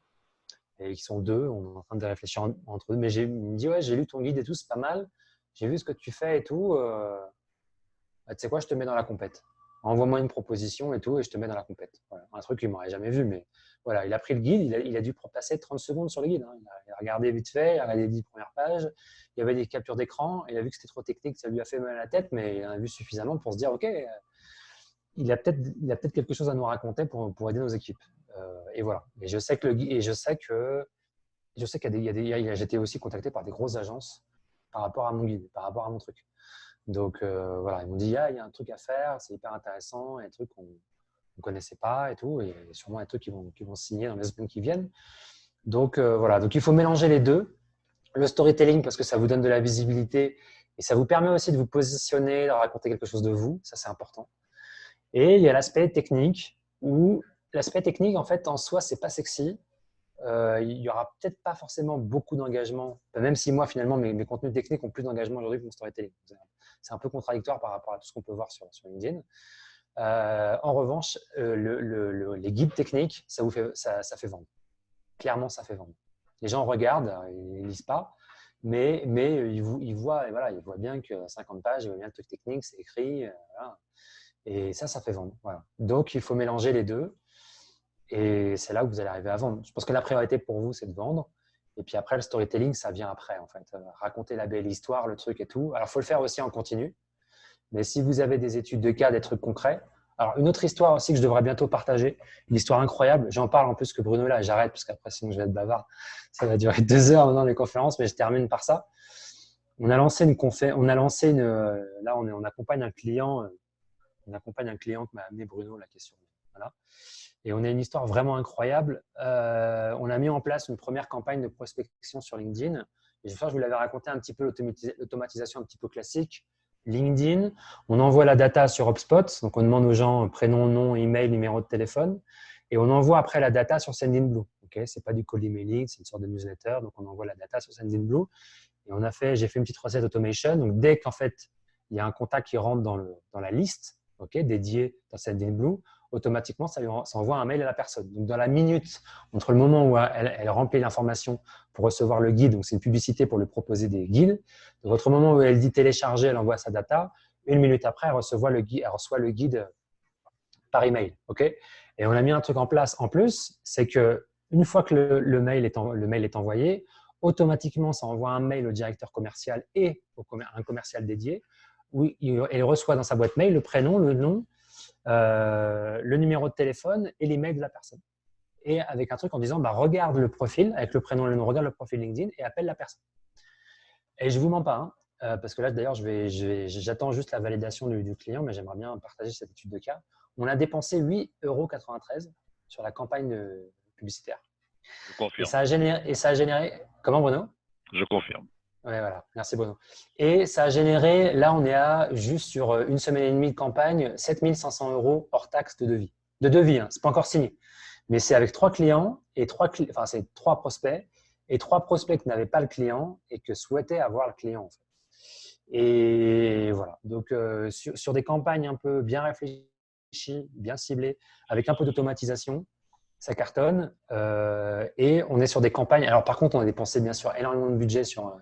Et qui sont deux, on est en train de réfléchir entre eux. Mais il me dit, ouais, j'ai lu ton guide et tout, c'est pas mal. J'ai vu ce que tu fais et tout. Bah, tu sais quoi, je te mets dans la compète. Envoie-moi une proposition et tout, et je te mets dans la compète. Voilà. Un truc qu'il m'aurait jamais vu, mais voilà, il a pris le guide, il a dû passer 30 secondes sur le guide. Hein. Il a regardé vite fait, il a regardé les 10 premières pages, il y avait des captures d'écran, il a vu que c'était trop technique, ça lui a fait mal à la tête, mais il en a vu suffisamment pour se dire, OK, il a peut-être quelque chose à nous raconter pour aider nos équipes. Et voilà. Et je sais que j'ai été aussi contacté par des grosses agences par rapport à mon guide, par rapport à mon truc. Donc voilà, ils m'ont dit, il y a un truc à faire, c'est hyper intéressant, il y a des trucs qu'on ne connaissait pas et tout, et sûrement des trucs qui vont signer dans les semaines qui viennent. Donc voilà, donc il faut mélanger les deux. Le storytelling parce que ça vous donne de la visibilité et ça vous permet aussi de vous positionner, de raconter quelque chose de vous, ça c'est important. Et il y a l'aspect technique où l'aspect technique en fait en soi c'est pas sexy. Il n'y aura peut-être pas forcément beaucoup d'engagement, même si moi finalement mes contenus techniques ont plus d'engagement aujourd'hui que mon storytelling. C'est un peu contradictoire par rapport à tout ce qu'on peut voir sur LinkedIn. En revanche, les guides techniques, ça fait vendre. Clairement, ça fait vendre. Les gens regardent, ils ne lisent pas, mais ils voient, et voilà, ils voient bien que 50 pages, ils voient bien le truc technique, c'est écrit. Voilà. Et ça fait vendre. Voilà. Donc, il faut mélanger les deux. Et c'est là où vous allez arriver à vendre. Je pense que la priorité pour vous, c'est de vendre. Et puis après, le storytelling, ça vient après, en fait. Raconter la belle histoire, le truc et tout. Alors, il faut le faire aussi en continu. Mais si vous avez des études de cas, des trucs concrets. Alors, une autre histoire aussi que je devrais bientôt partager, une histoire incroyable. J'en parle en plus que Bruno là, j'arrête parce qu'après, sinon je vais être bavard. Ça va durer 2 heures maintenant les conférences, mais je termine par ça. On a lancé là, on accompagne un client, que m'a amené Bruno, la question. Voilà. Et on a une histoire vraiment incroyable. On a mis en place une première campagne de prospection sur LinkedIn. Et je vous l'avais raconté un petit peu, l'automatisation un petit peu classique. LinkedIn, on envoie la data sur HubSpot. Donc, on demande aux gens prénom, nom, email, numéro de téléphone. Et on envoie après la data sur Sendinblue. Okay, ce n'est pas du cold emailing, c'est une sorte de newsletter. Donc, on envoie la data sur Sendinblue. Et j'ai fait une petite recette automation. Donc, dès qu'en fait, il y a un contact qui rentre dans la liste dédiée dans Sendinblue, automatiquement, ça envoie un mail à la personne. Donc, dans la minute, entre le moment où elle remplit l'information pour recevoir le guide, donc c'est une publicité pour lui proposer des guides, donc entre le moment où elle dit télécharger, elle envoie sa data, 1 minute après, elle reçoit le guide par email. Okay, et on a mis un truc en place en plus, c'est qu'une fois que le mail est envoyé, automatiquement, ça envoie un mail au directeur commercial et un commercial dédié, où il reçoit dans sa boîte mail le prénom, le nom, le numéro de téléphone et l'email de la personne. Et avec un truc en disant, regarde le profil, avec le prénom et le nom, regarde le profil LinkedIn et appelle la personne. Et je ne vous mens pas, parce que là, d'ailleurs, j'attends juste la validation du client, mais j'aimerais bien partager cette étude de cas. On a dépensé 8,93 € sur la campagne publicitaire. Je confirme. Et ça a généré… Comment, Bruno? Je confirme. Oui, voilà. Merci, Bruno. Et ça a généré, là, on est à juste sur 1 semaine et demie de campagne, 7 500 € hors taxe de devis. De devis, hein, ce n'est pas encore signé. Mais c'est avec 3 clients, c'est 3 prospects, et 3 prospects qui n'avaient pas le client et que souhaitaient avoir le client. En fait. Et voilà. Donc, sur des campagnes un peu bien réfléchies, bien ciblées, avec un peu d'automatisation, ça cartonne. Et on est sur des campagnes. Alors, par contre, on a dépensé bien sûr énormément de budget sur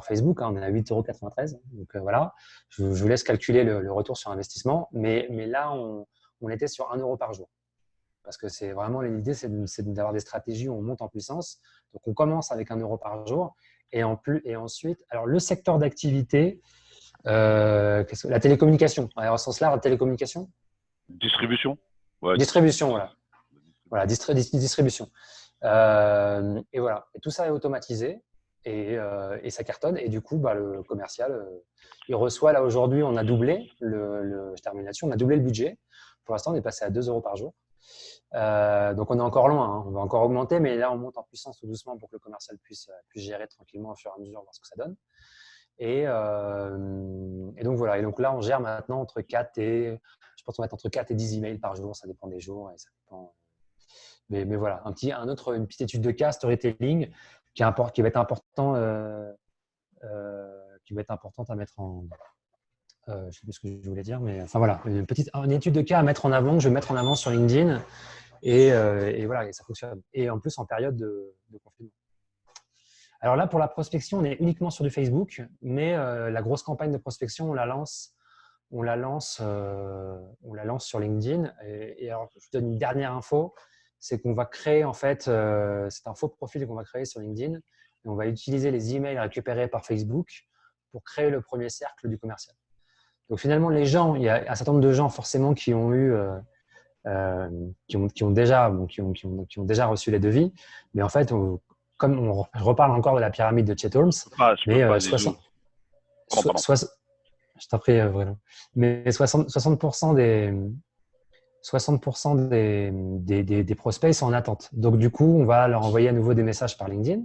Facebook. Hein, on est à 8,93 €. Donc, voilà. Je vous laisse calculer le retour sur investissement. Mais là, on était sur 1 € par jour. Parce que c'est vraiment l'idée, c'est d'avoir des stratégies où on monte en puissance. Donc, on commence avec 1 € par jour. Et ensuite, alors le secteur d'activité, la télécommunication. Alors, au sens large, la télécommunication. Distribution. Ouais, distribution, voilà. Voilà, distribution. Et voilà. Et tout ça est automatisé et ça cartonne. Et du coup, le commercial, il reçoit, là aujourd'hui, on a doublé je termine là-dessus, on a doublé le budget. Pour l'instant, on est passé à 2 € par jour. Donc, on est encore loin. Hein. On va encore augmenter, mais là, on monte en puissance tout doucement pour que le commercial puisse gérer tranquillement au fur et à mesure, voir ce que ça donne. Et donc voilà. Et donc là, on gère maintenant entre 4 et, je pense qu'on va être entre 4 et 10 emails par jour. Ça dépend des jours et ça dépend. Mais voilà, une petite étude de cas, storytelling, qui va être important, qui va être importante à mettre en. Je ne sais plus ce que je voulais dire, mais enfin voilà, une étude de cas à mettre en avant, que je vais mettre en avant sur LinkedIn. Et voilà, et ça fonctionne. Et en plus, en période de confinement. Alors là, pour la prospection, on est uniquement sur du Facebook, mais la grosse campagne de prospection, on la lance sur LinkedIn. Et alors, je vous donne une dernière info, c'est qu'on va créer en fait, c'est un faux profil qu'on va créer sur LinkedIn, et on va utiliser les emails récupérés par Facebook pour créer le premier cercle du commercial. Donc finalement, il y a un certain nombre de gens forcément qui ont déjà reçu les devis, mais en fait, je reparle encore de la pyramide de Chet Holmes, mais 60, je t'en prie, Bruno, mais 60% des prospects sont en attente. Donc du coup, on va leur envoyer à nouveau des messages par LinkedIn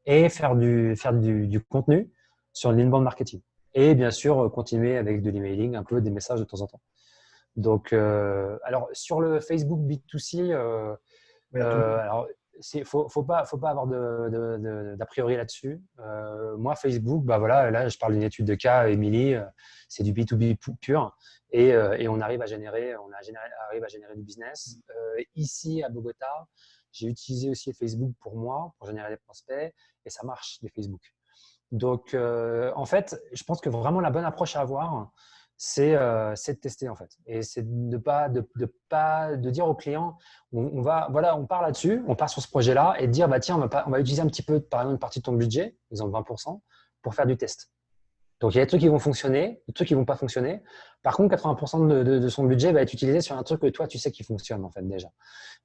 et faire du contenu sur l'inbound marketing. Et bien sûr, continuer avec de l'emailing, un peu des messages de temps en temps. Donc, alors sur le Facebook B2C, alors faut pas avoir d'a priori là-dessus. Moi, Facebook, bah voilà, là je parle d'une étude de cas, Émilie, c'est du B2B pur, et on arrive à générer du business. Ici à Bogota, j'ai utilisé aussi Facebook pour moi, pour générer des prospects, et ça marche, les Facebook. Donc, en fait, je pense que vraiment la bonne approche à avoir, c'est de tester en fait. Et c'est de dire aux clients, on part là-dessus, on part sur ce projet-là et de dire, bah, tiens, on va utiliser un petit peu, par exemple, une partie de ton budget, exemple 20%, pour faire du test. Donc, il y a des trucs qui vont fonctionner, des trucs qui ne vont pas fonctionner. Par contre, 80% de son budget va être utilisé sur un truc que toi, tu sais qui fonctionne en fait déjà.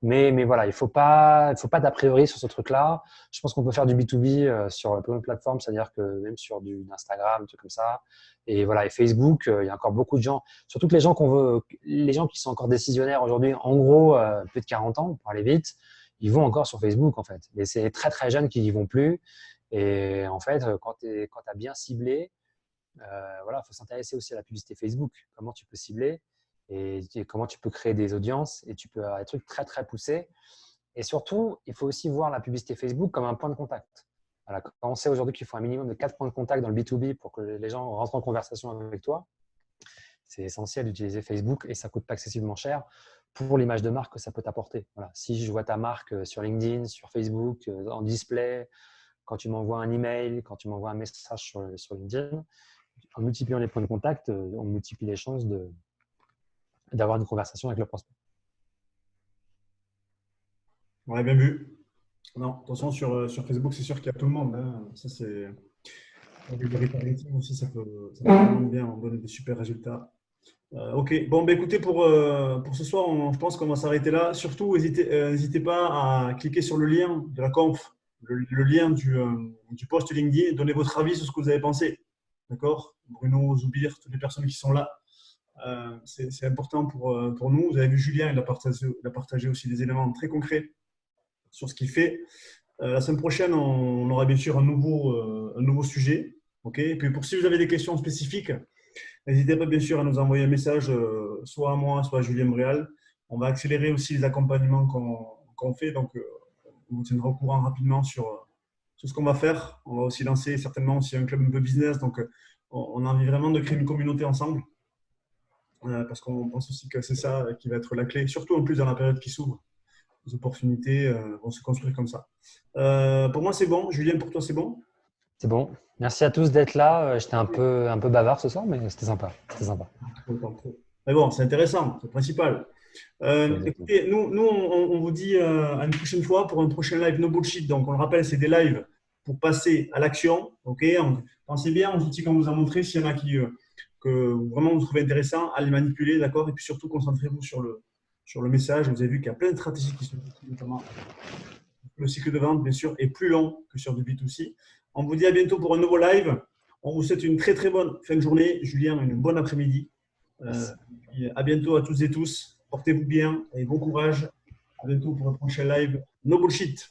Mais voilà, il faut pas d'a priori sur ce truc-là. Je pense qu'on peut faire du B2B sur plein de plateformes, c'est-à-dire que même sur Instagram, un truc comme ça. Et voilà, et Facebook, il y a encore beaucoup de gens, surtout que les gens qui sont encore décisionnaires aujourd'hui, en gros, plus de 40 ans, pour aller vite, ils vont encore sur Facebook en fait. Mais c'est les très très jeunes qui n'y vont plus. Et en fait, quand tu as bien ciblé, voilà, il faut s'intéresser aussi à la publicité Facebook, comment tu peux cibler et comment tu peux créer des audiences, et tu peux avoir des trucs très très poussés. Et surtout, il faut aussi voir la publicité Facebook comme un point de contact. Voilà, quand on sait aujourd'hui qu'il faut un minimum de 4 points de contact dans le B2B pour que les gens rentrent en conversation avec toi, c'est essentiel d'utiliser Facebook, et ça ne coûte pas excessivement cher pour l'image de marque que ça peut t'apporter. Voilà. Si je vois ta marque sur LinkedIn, sur Facebook, en display, quand tu m'envoies un email, quand tu m'envoies un message sur LinkedIn, en multipliant les points de contact, on multiplie les chances d'avoir une conversation avec le prospect. Ouais, bien vu. Non, attention, sur Facebook, c'est sûr qu'il y a tout le monde. Hein. Ça, c'est. Avec des retargeting aussi, ça peut vraiment bien donner des super résultats. Ok, bon, bah, écoutez, pour ce soir, je pense qu'on va s'arrêter là. Surtout, n'hésitez pas à cliquer sur le lien de la conf, le lien du post LinkedIn, et donner votre avis sur ce que vous avez pensé. D'accord? Bruno, Zoubir, toutes les personnes qui sont là. C'est important pour nous. Vous avez vu Julien, il a partagé aussi des éléments très concrets sur ce qu'il fait. La semaine prochaine, on aura bien sûr un nouveau sujet. Okay. Et puis si vous avez des questions spécifiques, n'hésitez pas bien sûr à nous envoyer un message, soit à moi, soit à Julien Bréal. On va accélérer aussi les accompagnements qu'on fait. Donc, on vous tiendra au courant rapidement sur ce qu'on va faire. On va aussi lancer certainement aussi un club un peu business. Donc, on a envie vraiment de créer une communauté ensemble. Parce qu'on pense aussi que c'est ça qui va être la clé, surtout en plus dans la période qui s'ouvre. Les opportunités vont se construire comme ça. Pour moi, c'est bon. Julien, pour toi, c'est bon? C'est bon. Merci à tous d'être là. J'étais un peu bavard ce soir, mais c'était sympa. C'était sympa. Mais bon, c'est intéressant, c'est le principal. Écoutez, nous on vous dit à une prochaine fois pour un prochain live No Bullshit. Donc, on le rappelle, c'est des lives pour passer à l'action. Okay, pensez bien aux outils qu'on vous a montrés. S'il y en a que vraiment vous trouvez intéressant, à les manipuler, d'accord? Et puis surtout, concentrez-vous sur le message. Vous avez vu qu'il y a plein de stratégies qui sont utilisées, notamment le cycle de vente, bien sûr, est plus long que sur du B2C. On vous dit à bientôt pour un nouveau live. On vous souhaite une très très bonne fin de journée. Julien, une bonne après-midi. À bientôt à tous et tous. Portez-vous bien et bon courage. À bientôt pour un prochain live. No Bullshit.